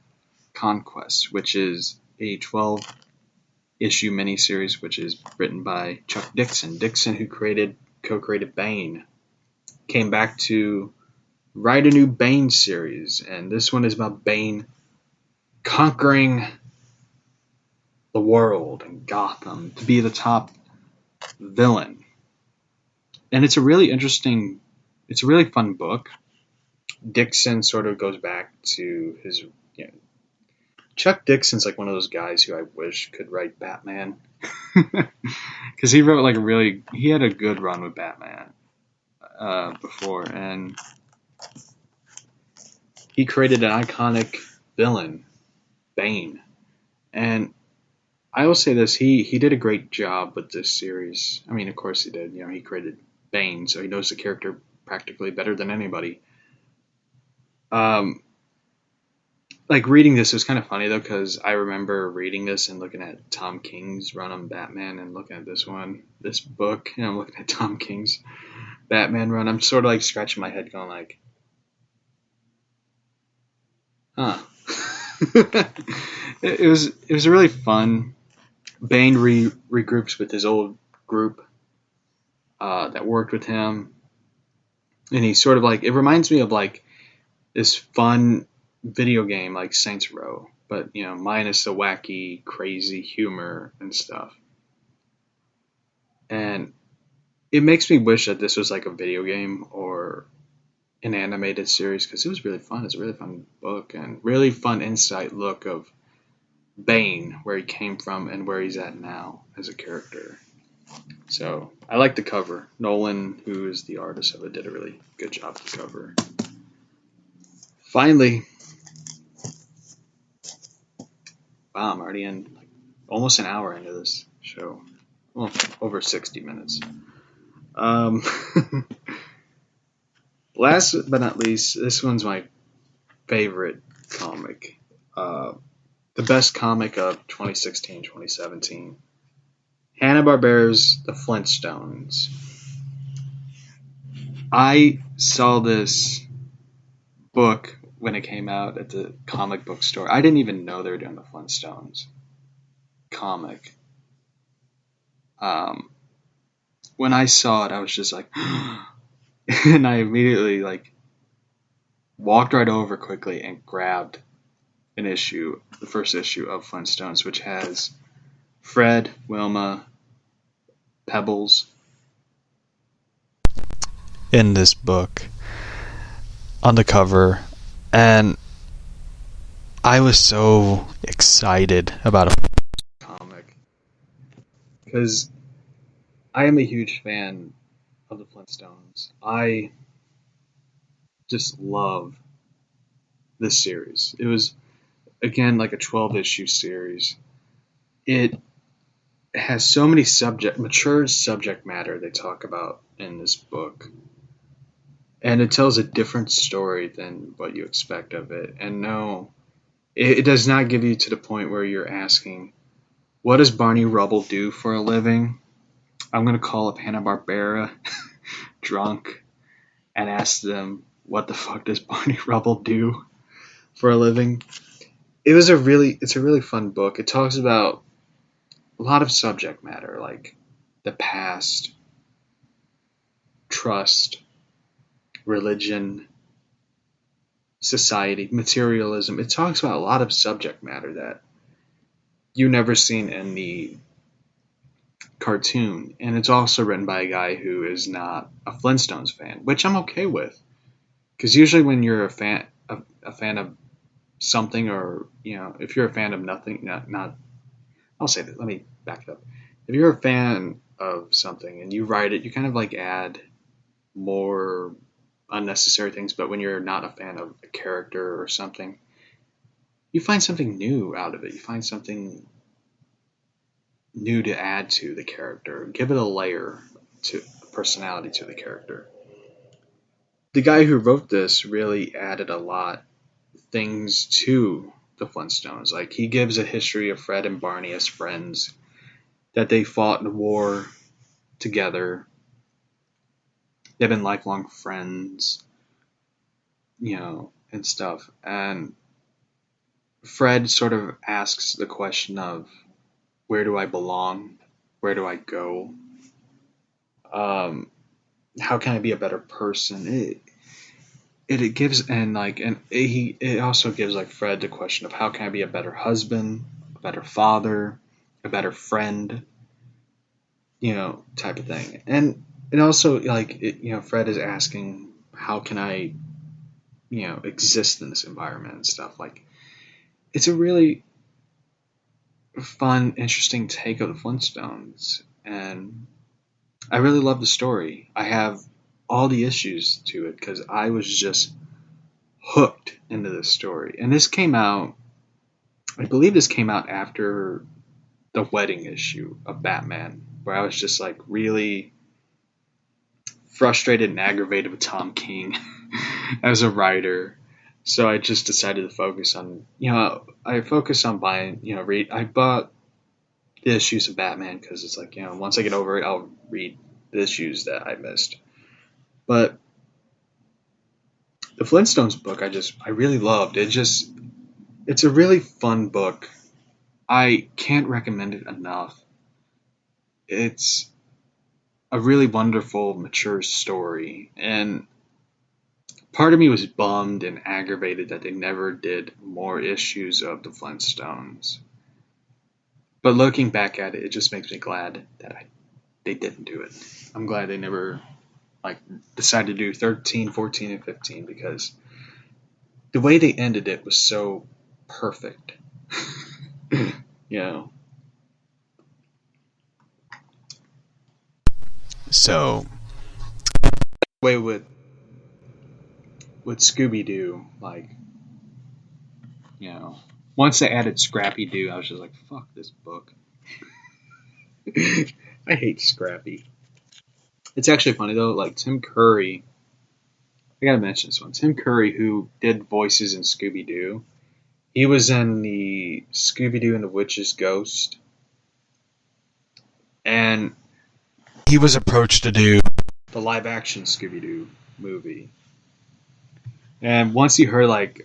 Conquest, which is a 12-issue miniseries, which is written by Chuck Dixon. Dixon, who co-created Bane, came back to write a new Bane series, and this one is about Bane conquering the world and Gotham to be the top villain. And it's a really fun book. Dixon sort of goes back to his, Chuck Dixon's like one of those guys who I wish could write Batman. Because he wrote he had a good run with Batman before, and he created an iconic villain, Bane. And I will say this, he did a great job with this series. I mean, of course he did. He created Bane, so he knows the character practically better than anybody. Reading this was kind of funny though, because I remember reading this and looking at Tom King's run on Batman and looking at this book, and I'm looking at Tom King's Batman run. I'm sort of like scratching my head going like, huh. It was really fun. Bane regroups with his old group that worked with him, and he's sort of like, it reminds me of like this fun video game like Saints Row, but minus the wacky, crazy humor and stuff. And it makes me wish that this was like a video game or an animated series because it was really fun. It's a really fun book and really fun insight look of Bane, where he came from and where he's at now as a character. So I like the cover. Nolan, who is the artist of it, did a really good job with the cover. Finally, wow, I'm already in almost an hour into this show. Well, over 60 minutes. Last but not least, this one's my favorite comic. The best comic of 2016-2017. Hanna-Barbera's The Flintstones. I saw this book when it came out at the comic book store. I didn't even know they were doing the Flintstones comic. When I saw it, I was just like, and I immediately walked right over quickly and grabbed the first issue of Flintstones, which has Fred, Wilma, Pebbles. In this book, on the cover, and I was so excited about a comic because I am a huge fan of the Flintstones. I just love this series. It was, again, like a 12-issue series. It has so many mature subject matter they talk about in this book. And it tells a different story than what you expect of it. And no, it does not give you to the point where you're asking, what does Barney Rubble do for a living? I'm going to call up Hanna-Barbera drunk and ask them, what the fuck does Barney Rubble do for a living? It's a really fun book. It talks about a lot of subject matter, like the past, trust, religion, society, materialism. It talks about a lot of subject matter that you never seen in the cartoon. And it's also written by a guy who is not a Flintstones fan, which I'm okay with. Because usually when you're a fan of something, or if you're a fan of nothing, not I'll say that. Let me back it up. If you're a fan of something and you write it, you kind of like add more unnecessary things. But when you're not a fan of a character or something, you find something new out of it. You find something new to add to the character. Give it a layer to personality to the character. The guy who wrote this really added a lot things to the Flintstones. Like, he gives a history of Fred and Barney as friends, that they fought in a war together. They've been lifelong friends, and stuff. And Fred sort of asks the question of, where do I belong? Where do I go? How can I be a better person? It gives, it also gives like Fred the question of, how can I be a better husband, a better father, a better friend, type of thing. And also, Fred is asking, how can I, exist in this environment and stuff. Like, it's a really fun, interesting take of the Flintstones, and I really love the story. I have all the issues to it because I was just hooked into this story. And I believe this came out after the wedding issue of Batman, where I was just like really frustrated and aggravated with Tom King as a writer. So I just decided to focus on, I focused on buying, I bought the issues of Batman because it's like, once I get over it, I'll read the issues that I missed. But the Flintstones book, I really loved. It's a really fun book. I can't recommend it enough. It's a really wonderful, mature story. And part of me was bummed and aggravated that they never did more issues of the Flintstones. But looking back at it, it just makes me glad that they didn't do it. I'm glad they never decided to do 13, 14, and 15, because the way they ended it was so perfect. So, Way with Scooby-Doo, once they added Scrappy-Doo, I was just like, fuck this book. I hate Scrappy. It's actually funny though, like Tim Curry, I gotta mention this one. Tim Curry, who did voices in Scooby-Doo, he was in the Scooby-Doo and the Witch's Ghost. And he was approached to do the live-action Scooby-Doo movie. And once he heard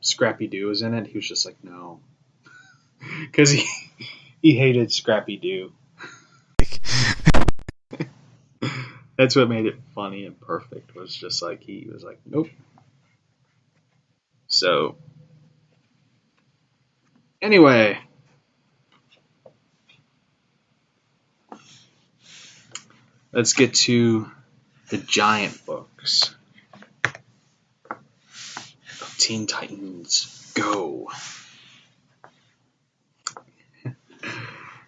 Scrappy-Doo was in it, he was just like, no. Because he hated Scrappy-Doo. That's what made it funny and perfect, was just like, he was like, nope. So, Anyway, let's get to the giant books. Teen Titans Go.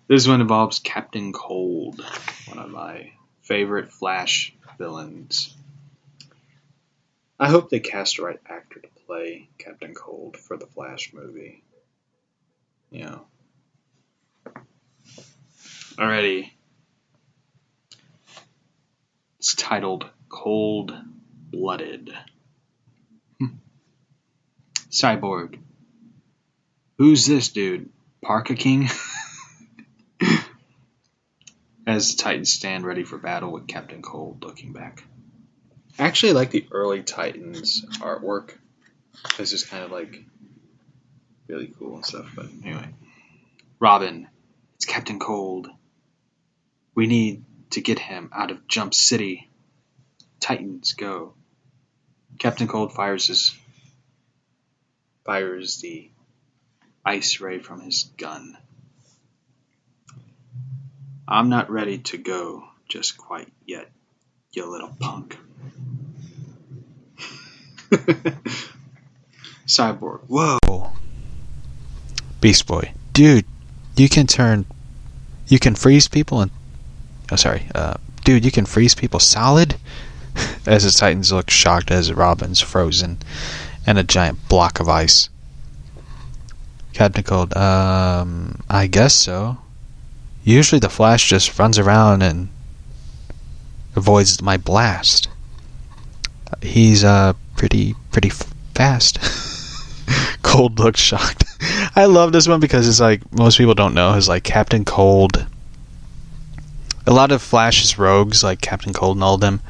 This one involves Captain Cold, one of my favorite Flash villains. I hope they cast the right actor to play Captain Cold for the Flash movie. You know. Alrighty. It's titled Cold Blooded. Cyborg. Who's this dude? Parka King? As the Titans stand ready for battle with Captain Cold looking back. I actually like the early Titans artwork. This is kind of like really cool and stuff, but anyway. Robin, it's Captain Cold. We need to get him out of Jump City. Titans, go. Captain Cold fires the ice ray from his gun. I'm not ready to go just quite yet, you little punk. Cyborg, whoa. Beast Boy, dude, you can freeze people and... dude, you can freeze people solid? As the Titans look shocked as Robin's frozen and a giant block of ice. Captain Cold, I guess so. Usually the Flash just runs around and avoids my blast. He's pretty fast. Cold looks shocked. I love this one because it's like most people don't know is like Captain Cold. A lot of Flash's rogues like Captain Cold and all of them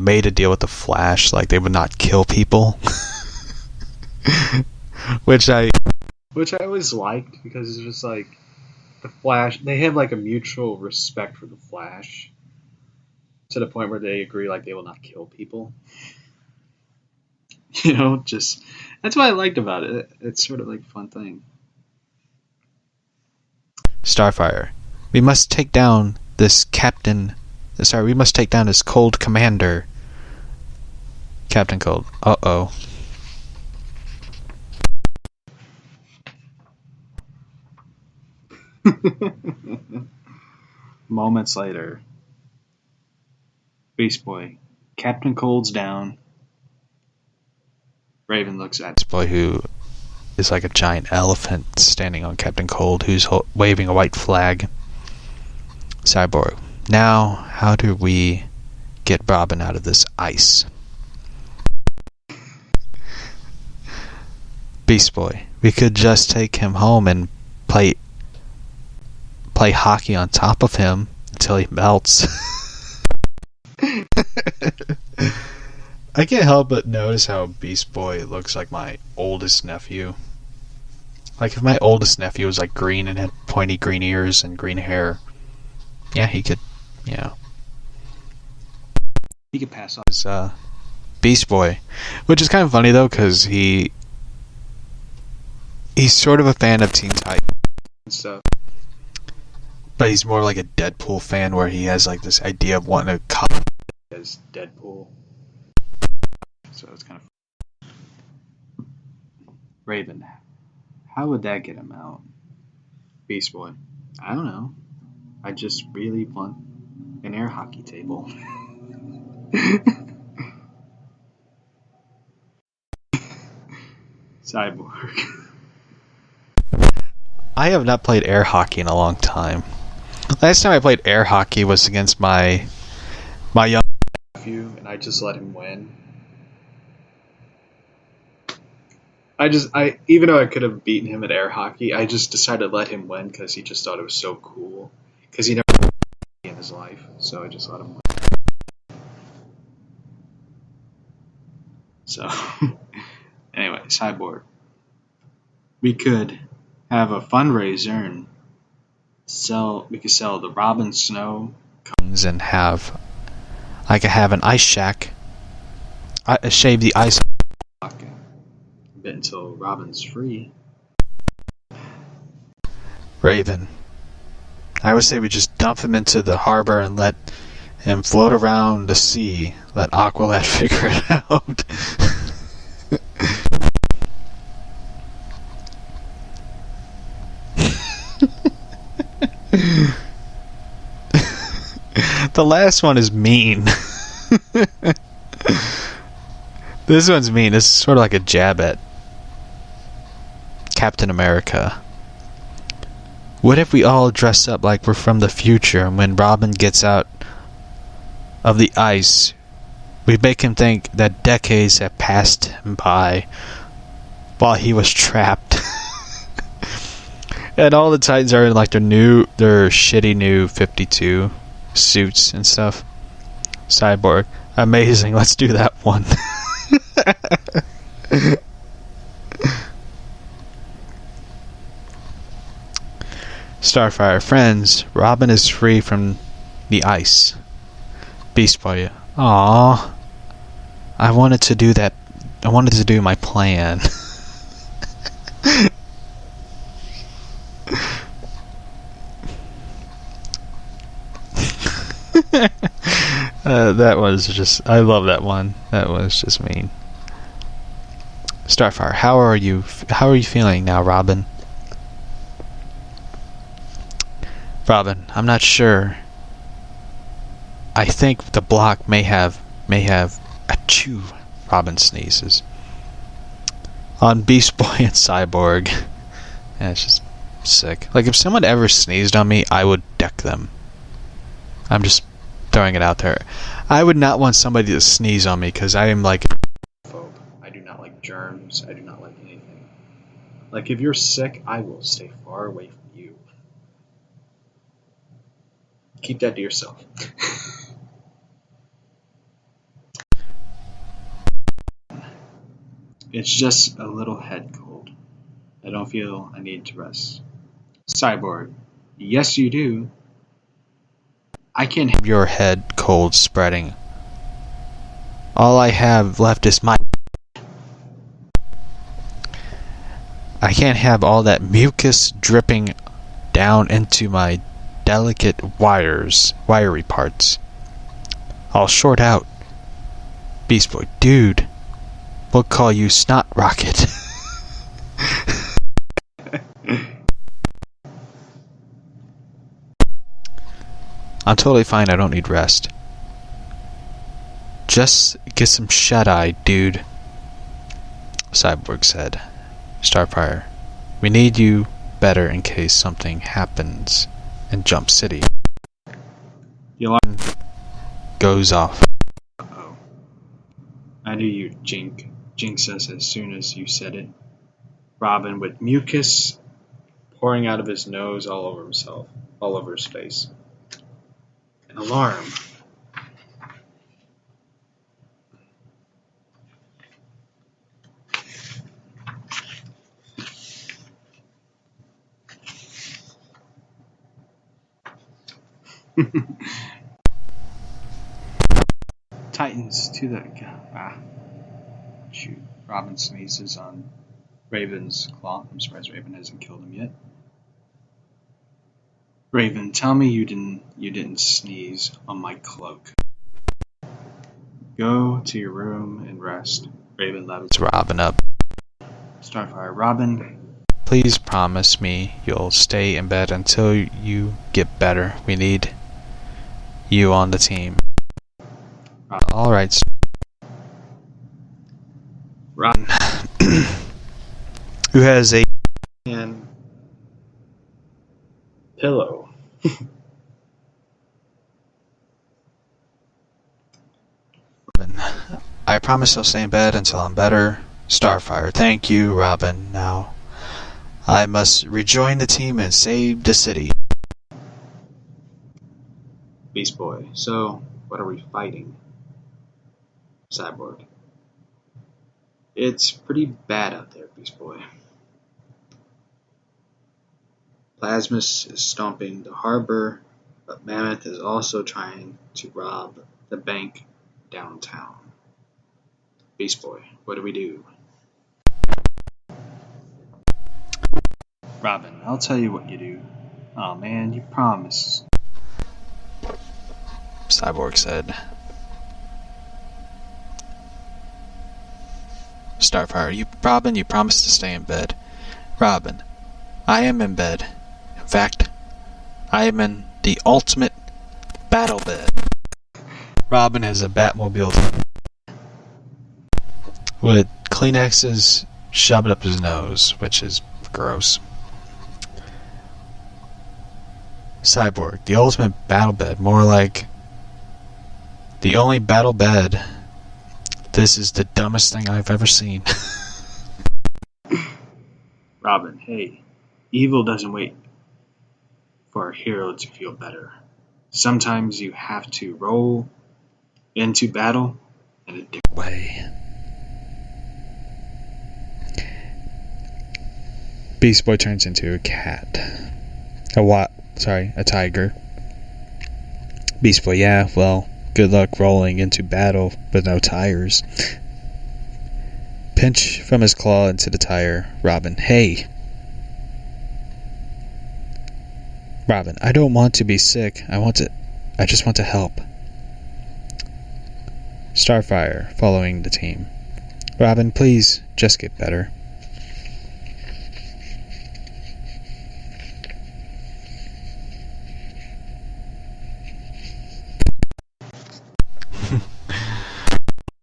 made a deal with the Flash, like they would not kill people. which I always liked because it's just like the Flash, they have like a mutual respect for the Flash to the point where they agree like they will not kill people. You know, just that's what I liked about it. It's sort of like a fun thing. Starfire, we must take down this Cold commander. Captain Cold, uh-oh. Moments later. Beast Boy, Captain Cold's down. Raven looks at Beast Boy, who is like a giant elephant standing on Captain Cold, who's waving a white flag. Cyborg, now how do we get Robin out of this ice? Beast Boy, we could just take him home and play hockey on top of him until he melts. I can't help but notice how Beast Boy looks like my oldest nephew. Like if my oldest nephew was like green and had pointy green ears and green hair, yeah, he could, he could pass off as Beast Boy, which is kind of funny though because he's sort of a fan of Teen Titans and stuff. But he's more like a Deadpool fan where he has like this idea of wanting to cop as Deadpool. So it's kind of Raven. How would that get him out? Beast Boy. I don't know. I just really want an air hockey table. Cyborg. I have not played air hockey in a long time. Last time I played air hockey was against my young nephew, and I just let him win. I even though I could have beaten him at air hockey, I just decided to let him win because he just thought it was so cool. Because he never played in his life, so I just let him win. So, anyway, Cyborg. We could have a fundraiser and we could sell the Robin Snow cones and I could have an ice shack. Shave the ice a bit until Robin's free. Raven. I would say we just dump him into the harbor and let him float around the sea. Let Aqualad figure it out. The last one is mean. This one's mean. This is sort of like a jab at Captain America. What if we all dress up like we're from the future, and when Robin gets out of the ice, we make him think that decades have passed him by while he was trapped. And all the Titans are in like their shitty new 52 suits and stuff. Cyborg. Amazing. Let's do that one. Starfire. Friends, Robin is free from the ice. Beast Boy. Aww. I wanted to do that. I wanted to do my plan. That was just... I love that one. That was just mean. Starfire, how are you feeling now, Robin? Robin, I'm not sure. I think the block may have achoo. Robin sneezes. On Beast Boy and Cyborg. Yeah, it's just sick. Like, if someone ever sneezed on me, I would deck them. I'm just throwing it out there. I would not want somebody to sneeze on me because I am like... I do not like germs. I do not like anything. Like, if you're sick, I will stay far away from you. Keep that to yourself. It's just a little head cold. I don't feel I need to rest. Cyborg. Yes, you do. I can't have your head cold spreading. All I have left is my... I can't have all that mucus dripping down into my delicate wiry parts. I'll short out. Beast Boy, dude, we'll call you Snot Rocket. I'm totally fine, I don't need rest. Just get some shut-eye, dude. Cyborg said. Starfire, we need you better in case something happens in Jump City. The alarm goes off. Uh-oh. I knew you'd jinx us as soon as you said it. Robin, with mucus pouring out of his nose all over himself, all over his face. An alarm. Titans to the... Shoot. Robin sneezes on Raven's claw. I'm surprised Raven hasn't killed him yet. Raven, tell me you didn't sneeze on my cloak. Go to your room and rest. Raven levels Robin up. Starfire, Robin, please promise me you'll stay in bed until you get better. We need you on the team. Alright. Robin, who has a and pillow. I promise I'll stay in bed until I'm better. Starfire, thank you, Robin. Now I must rejoin the team and save the city. Beast Boy, so what are we fighting? Cyborg. It's pretty bad out there, Beast Boy. Plasmus is stomping the harbor, but Mammoth is also trying to rob the bank downtown. Beast Boy, what do we do? Robin, I'll tell you what you do. Oh man, you promise. Cyborg said. Starfire, Robin, you promised to stay in bed. Robin, I am in bed. In fact, I am in the ultimate battle bed. Robin has a Batmobile with Kleenexes shoved up his nose, which is gross. Cyborg, the ultimate battle bed, more like the only battle bed. This is the dumbest thing I've ever seen. Robin, hey, evil doesn't wait for a hero to feel better. Sometimes you have to roll into battle in a different way. Beast Boy turns into a cat. A tiger. Beast Boy, yeah, well, good luck rolling into battle with no tires. Pinch from his claw into the tire. Robin, hey. Robin, I don't want to be sick. I just want to help. Starfire, following the team. Robin, please, just get better.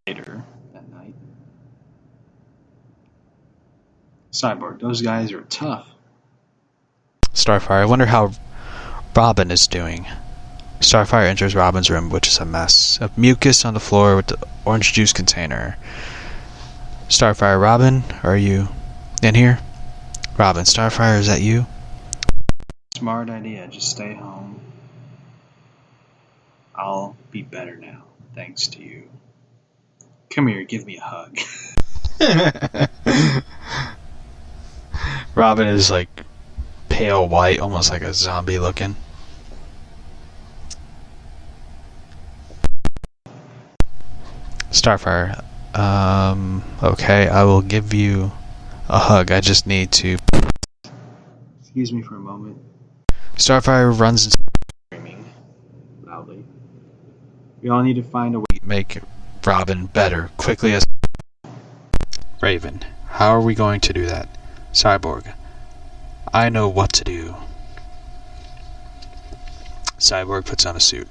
later that night. Cyborg, those guys are tough. Starfire, I wonder how Robin is doing. Starfire enters Robin's room, which is a mess of mucus on the floor with the orange juice container. Starfire, Robin, are you in here? Robin, Starfire, is that you? Smart idea, just stay home. I'll be better now, thanks to you. Come here, give me a hug. Robin is like pale white, almost like a zombie looking. Starfire, okay, I will give you a hug. I just need to. Excuse me for a moment. Starfire runs into Screaming loudly. We all need to find a way to make Robin better quickly as. Raven, how are we going to do that? Cyborg, I know what to do. Cyborg puts on a suit.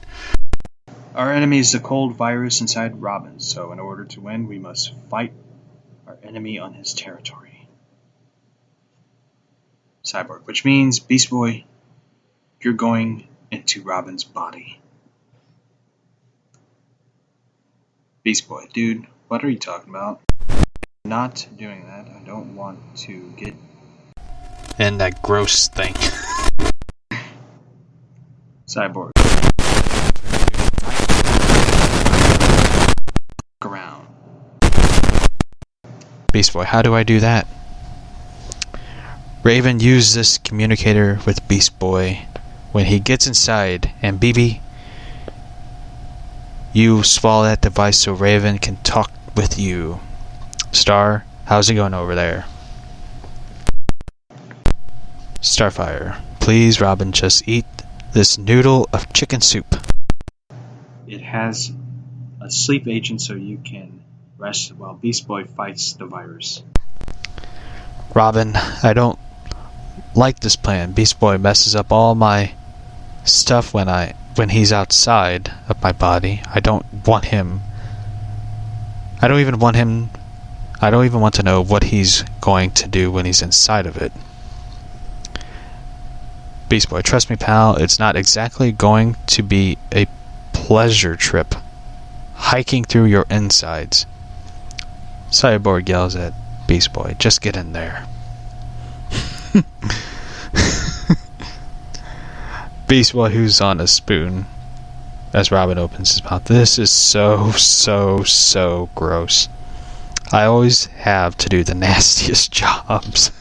Our enemy is the cold virus inside Robin, so in order to win, we must fight our enemy on his territory. Cyborg, which means, Beast Boy, you're going into Robin's body. Beast Boy, dude, what are you talking about? Not doing that. I don't want to get And that gross thing. Cyborg. Around. Beast Boy, how do I do that? Raven used this communicator with Beast Boy when he gets inside, and BB, you swallow that device so Raven can talk with you. Star, how's it going over there? Starfire, please, Robin, just eat this noodle of chicken soup. It has a sleep agent so you can rest while Beast Boy fights the virus. Robin, I don't like this plan. Beast Boy messes up all my stuff when he's outside of my body. I don't even want to know what he's going to do when he's inside of it. Beast Boy, trust me, pal, it's not exactly going to be a pleasure trip hiking through your insides. Cyborg yells at Beast Boy, just get in there. Beast Boy, who's on a spoon, as Robin opens his mouth. This is so gross. I always have to do the nastiest jobs.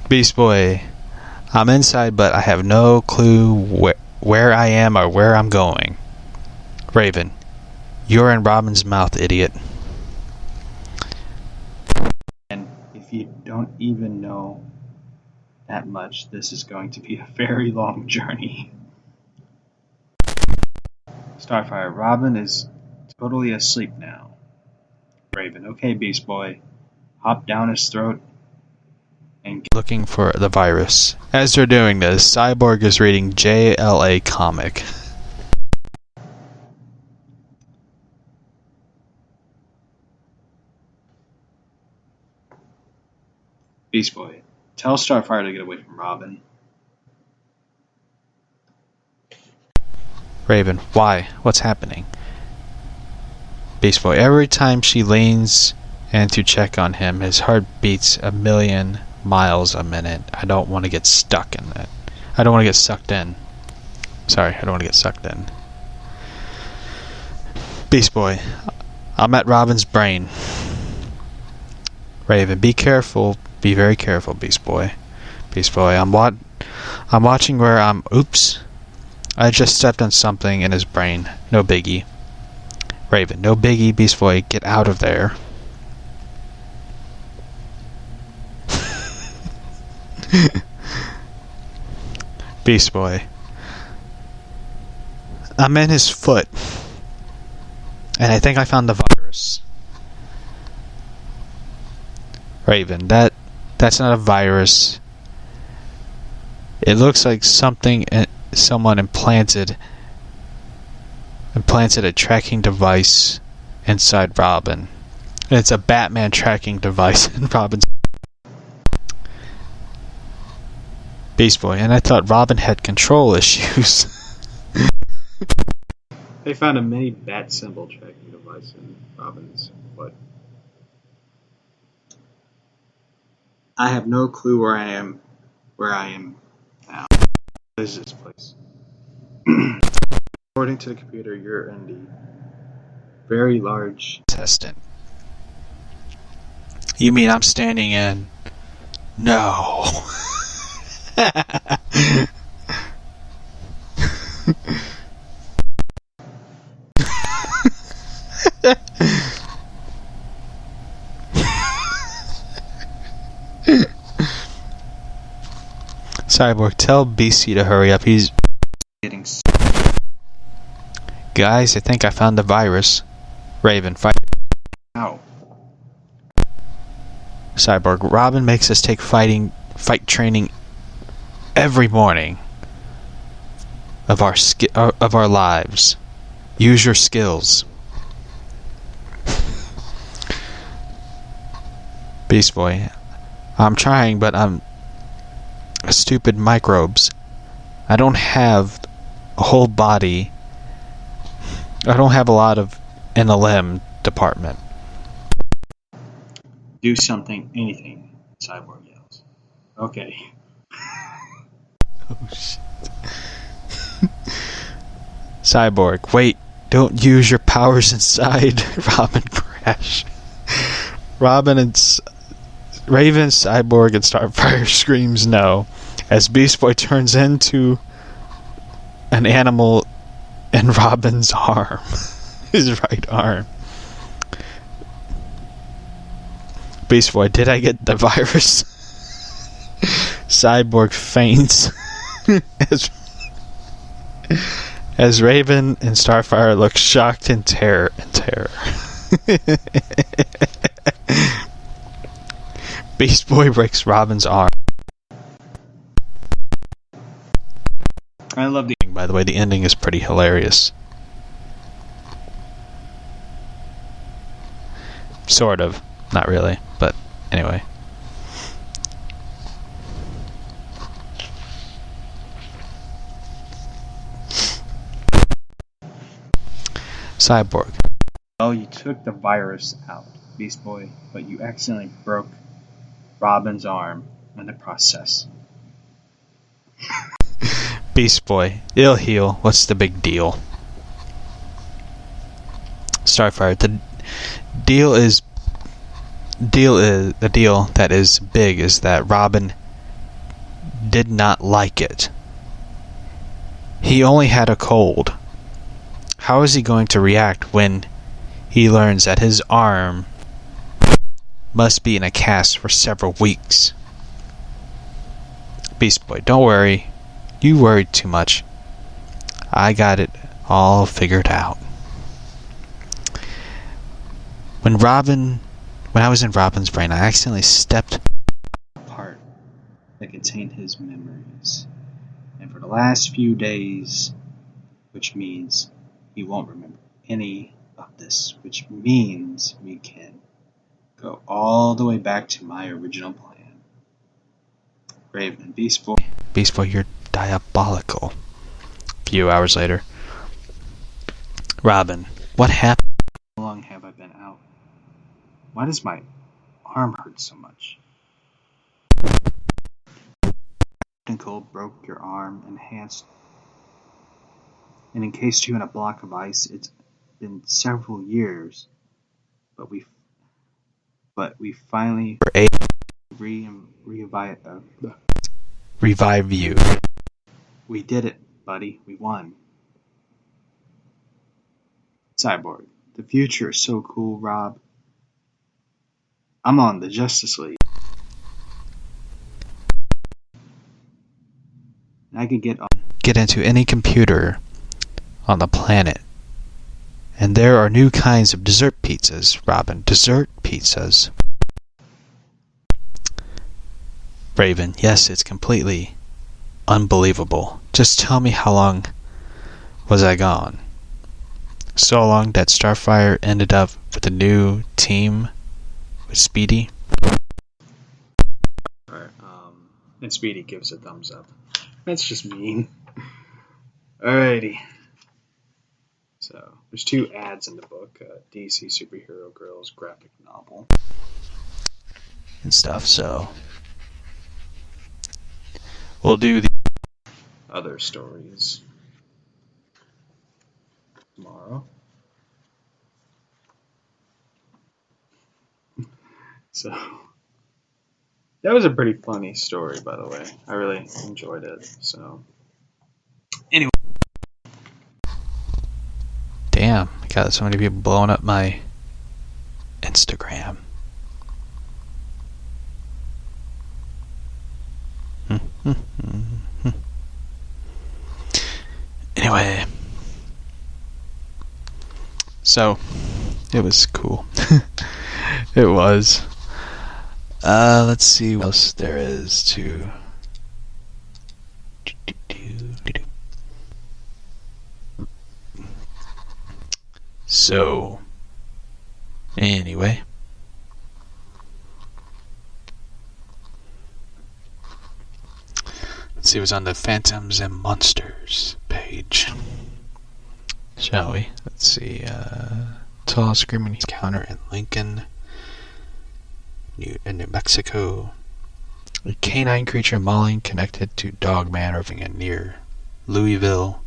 Beast Boy, I'm inside, but I have no clue where I am or where I'm going. Raven, you're in Robin's mouth, idiot. And if you don't even know that much, this is going to be a very long journey. Starfire, Robin is totally asleep now. Raven, okay, Beast Boy. Hop down his throat and get looking for the virus. As they're doing this, Cyborg is reading JLA comic. Beast Boy, tell Starfire to get away from Robin. Raven, why? What's happening? Beast Boy, every time she leans in to check on him, his heart beats 1,000,000 miles a minute. I don't want to get stuck in it. I don't want to get sucked in. Sorry, I don't want to get sucked in. Beast Boy, I'm at Robin's brain. Raven, be careful. Be very careful, Beast Boy. Beast Boy, I'm watching where I'm... Oops. I just stepped on something in his brain. No biggie. Raven, no biggie, Beast Boy. Get out of there. Beast Boy. I'm in his foot. And I think I found the virus. Raven, that's not a virus. It looks like something someone implanted a tracking device inside Robin. And it's a Batman tracking device in Robin's Beast Boy, and I thought Robin had control issues. They found a mini bat symbol tracking device in Robin's foot. I have no clue where I am now. What is this place? According to the computer, you're in the very large intestine. You mean I'm standing in? No. Cyborg, tell BC to hurry up. He's getting sick. Guys, I think I found the virus. Raven, fight. Ow. Cyborg, Robin makes us take fight training every morning of our lives. Use your skills. Beast Boy, I'm trying, but I'm stupid microbes. I don't have a whole body. I don't have a lot in the limb department. Do something, anything, Cyborg yells. Okay. Oh shit. Cyborg, wait, don't use your powers inside. Robin crash. Raven, Cyborg, and Starfire screams no as Beast Boy turns into an animal in Robin's arm. His right arm. Beast Boy, did I get the virus? Cyborg faints as Raven and Starfire look shocked in terror. Beast Boy breaks Robin's arm. I love the ending, by the way. The ending is pretty hilarious. Sort of. Not really, but anyway. Cyborg. Well, you took the virus out, Beast Boy, but you accidentally broke Robin's arm in the process. Beast Boy, it'll heal. What's the big deal? Starfire, the deal that is big is that Robin did not like it. He only had a cold. How is he going to react when he learns that his arm must be in a cast for several weeks? Beast Boy, don't worry. You worried too much. I got it all figured out. When I was in Robin's brain, I accidentally stepped part that contained his memories. And for the last few days, which means he won't remember any of this, which means we can go all the way back to my original plan. Raven and Beast Boy, you're diabolical. A few hours later. Robin, what happened? How long have I been out? Why does my arm hurt so much? Captain Cold broke your arm and encased you in a block of ice. It's been several years, but we finally were able to revive you. We did it, buddy. We won. Cyborg, the future is so cool, Rob. I'm on the Justice League. I could get into any computer on the planet. And there are new kinds of dessert pizzas, Robin. Dessert pizzas. Raven, yes, it's completely unbelievable. Just tell me, how long was I gone? So long that Starfire ended up with a new team with Speedy. Alright, and Speedy gives a thumbs up. That's just mean. Alrighty. So, there's 2 ads in the book. DC Superhero Girls graphic novel. And stuff, so we'll do the other stories tomorrow. So, that was a pretty funny story, by the way. I really enjoyed it, so. Anyway. Damn, I got so many people blowing up my Instagram. Anyway. So, it was cool. It was. Let's see what else there is to. So, anyway. Let's see what's on the Phantoms and Monsters page. Shall we? Let's see. Tall screaming encounter in Lincoln, New Mexico. A canine creature mauling connected to Dogman roving in near Louisville,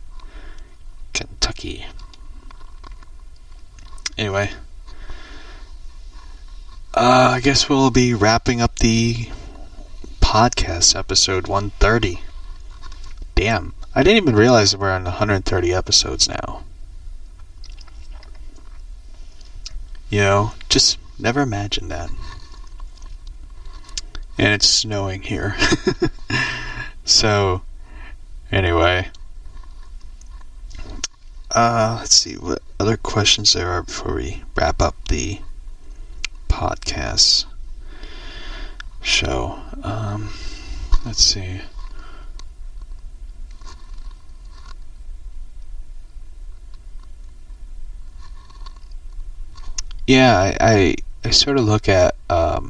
Kentucky. Anyway, I guess we'll be wrapping up the podcast, episode 130. Damn, I didn't even realize that we're on 130 episodes now. You know, just never imagined that. And it's snowing here. So, anyway. Let's see what other questions there are before we wrap up the podcast show. Let's see. Yeah, I sort of look at where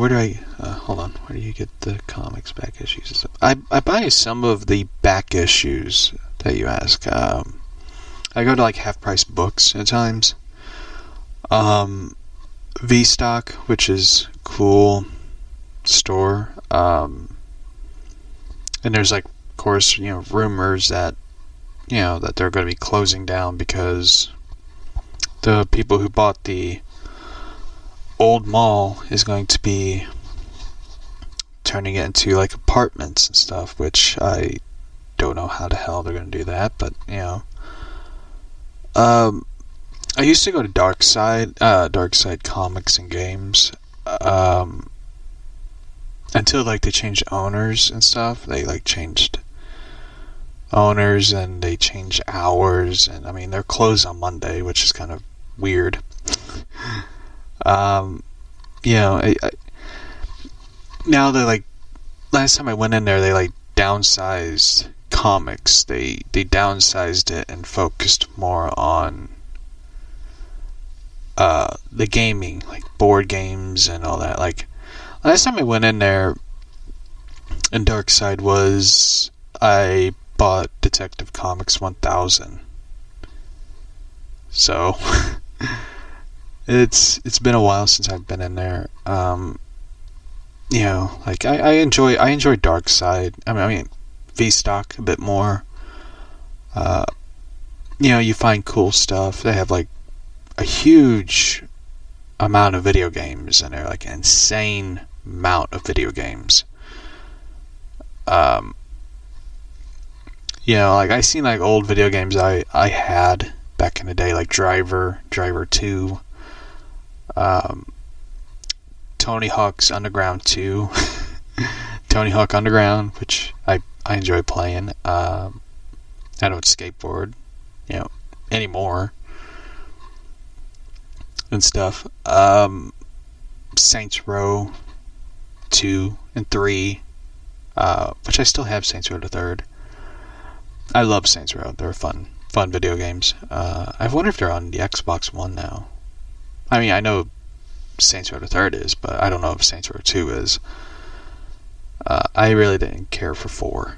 do I hold on, where do you get the comics back issues and stuff? I buy some of the back issues that you ask. I go to like half price books at times. V-Stock, which is cool store. And there's like, of course, you know, rumors that, you know, that they're going to be closing down because the people who bought the old mall is going to be turning it into like apartments and stuff, which I don't know how the hell they're gonna do that, but you know. I used to go to Dark Side Comics and Games, until like they changed owners and stuff. They like changed owners and they changed hours, and I mean they're closed on Monday, which is kind of weird. You know, now they like last time I went in there, they like downsized comics. They downsized it and focused more on the gaming, like board games and all that. Like last time I went in there, and Dark Side was I bought Detective Comics 1000. So it's been a while since I've been in there. You know, like I enjoy Dark Side. I mean V Stock a bit more. You know, you find cool stuff. They have like a huge amount of video games in there, like an insane amount of video games. You know, like I seen like old video games I had back in the day, like Driver 2, Tony Hawk's Underground 2, Tony Hawk Underground, which I enjoy playing. I don't skateboard, you know, anymore and stuff. Saints Row 2 and 3, which I still have Saints Row the 3rd. I love Saints Row. They're fun video games. I wonder if they're on the Xbox One now. I mean, I know Saints Row the 3rd is, but I don't know if Saints Row 2 is. I really didn't care for 4.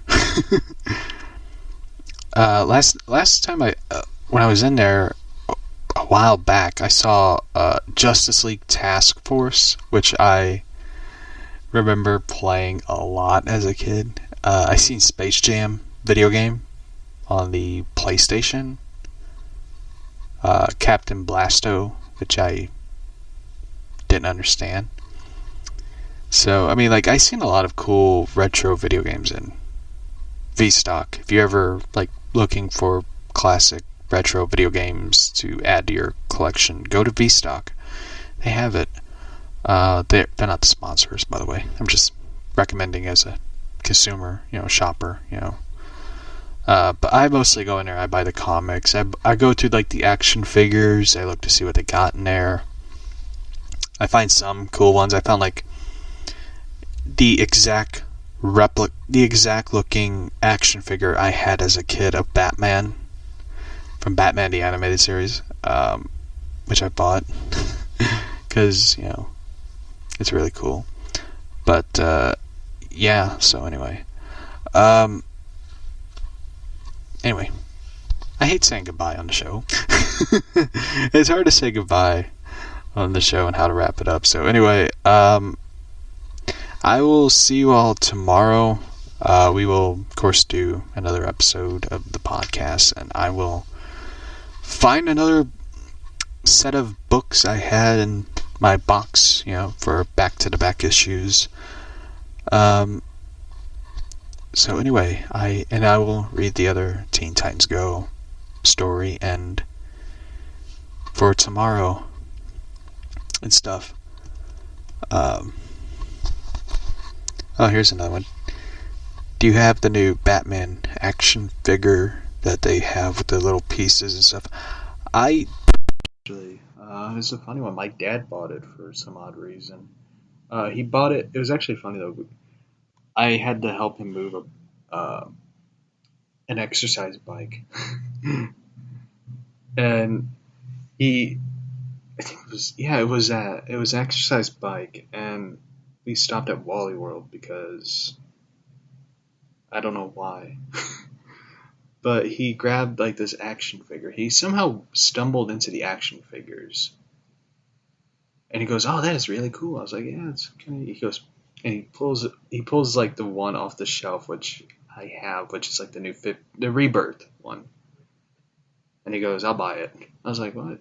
Last time when I was in there a while back, I saw Justice League Task Force, which I remember playing a lot as a kid. I seen Space Jam video game on the PlayStation. Captain Blasto, which I didn't understand. So, I mean, like, I seen a lot of cool retro video games in V-Stock. If you're ever, like, looking for classic retro video games to add to your collection, go to V-Stock. They have it. They're not the sponsors, by the way. I'm just recommending as a consumer, you know, shopper, you know. But I mostly go in there, I buy the comics. I go to, like, the action figures. I look to see what they got in there. I find some cool ones. I found, like, the exact looking action figure I had as a kid of Batman from Batman the Animated Series, which I bought because, you know, it's really cool. But yeah, so anyway, I hate saying goodbye on the show. It's hard to say goodbye on the show and how to wrap it up. So anyway, I will see you all tomorrow. We will, of course, do another episode of the podcast, and I will find another set of books I had in my box, you know, for back-to-the-back issues. So anyway, I will read the other Teen Titans Go story, and for tomorrow and stuff. Oh, here's another one. Do you have the new Batman action figure that they have with the little pieces and stuff? Actually, it's a funny one. My dad bought it for some odd reason. He bought it. It was actually funny though. I had to help him move an exercise bike, and I think it was an exercise bike, and we stopped at Wally World because I don't know why. But he grabbed like this action figure. He somehow stumbled into the action figures. And he goes, "Oh, that is really cool." I was like, "Yeah, it's okay." He goes, and he pulls like the one off the shelf, which I have, which is like the Rebirth one. And he goes, "I'll buy it." I was like, "What?"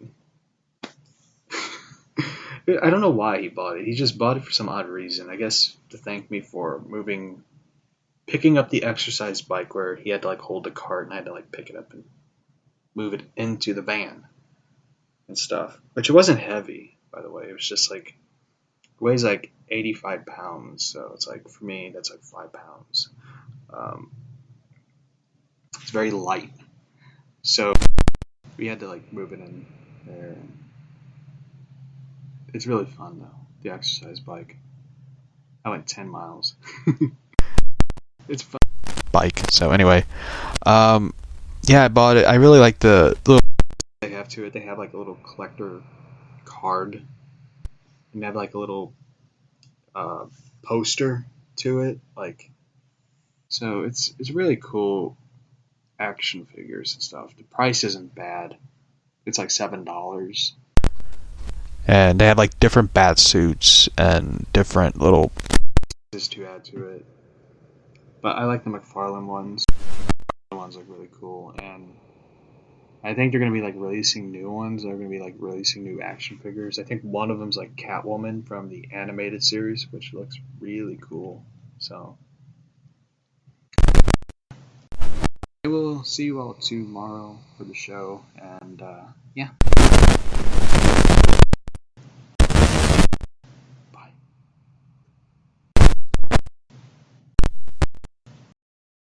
I don't know why he bought it. He just bought it for some odd reason. I guess to thank me for picking up the exercise bike where he had to like hold the cart and I had to like pick it up and move it into the van and stuff. Which it wasn't heavy, by the way. It was just like it weighs like 85 pounds. So it's like for me that's like 5 pounds. Um, it's very light. So we had to like move it in there. It's really fun though. The exercise bike. I went 10 miles. It's fun. Bike. So anyway, yeah, I bought it. I really like the little They have to it. They have like a little collector card, and they have like a little uh, poster to it. Like, so it's really cool action figures and stuff. The price isn't bad. It's like $7. and they have like different bat suits and different little. Just to add to it, but I like the McFarlane ones. The ones look really cool, and I think they're gonna be like releasing new ones. They're gonna be like releasing new action figures. I think one of them's like Catwoman from the animated series, which looks really cool. So I will see you all tomorrow for the show, and yeah.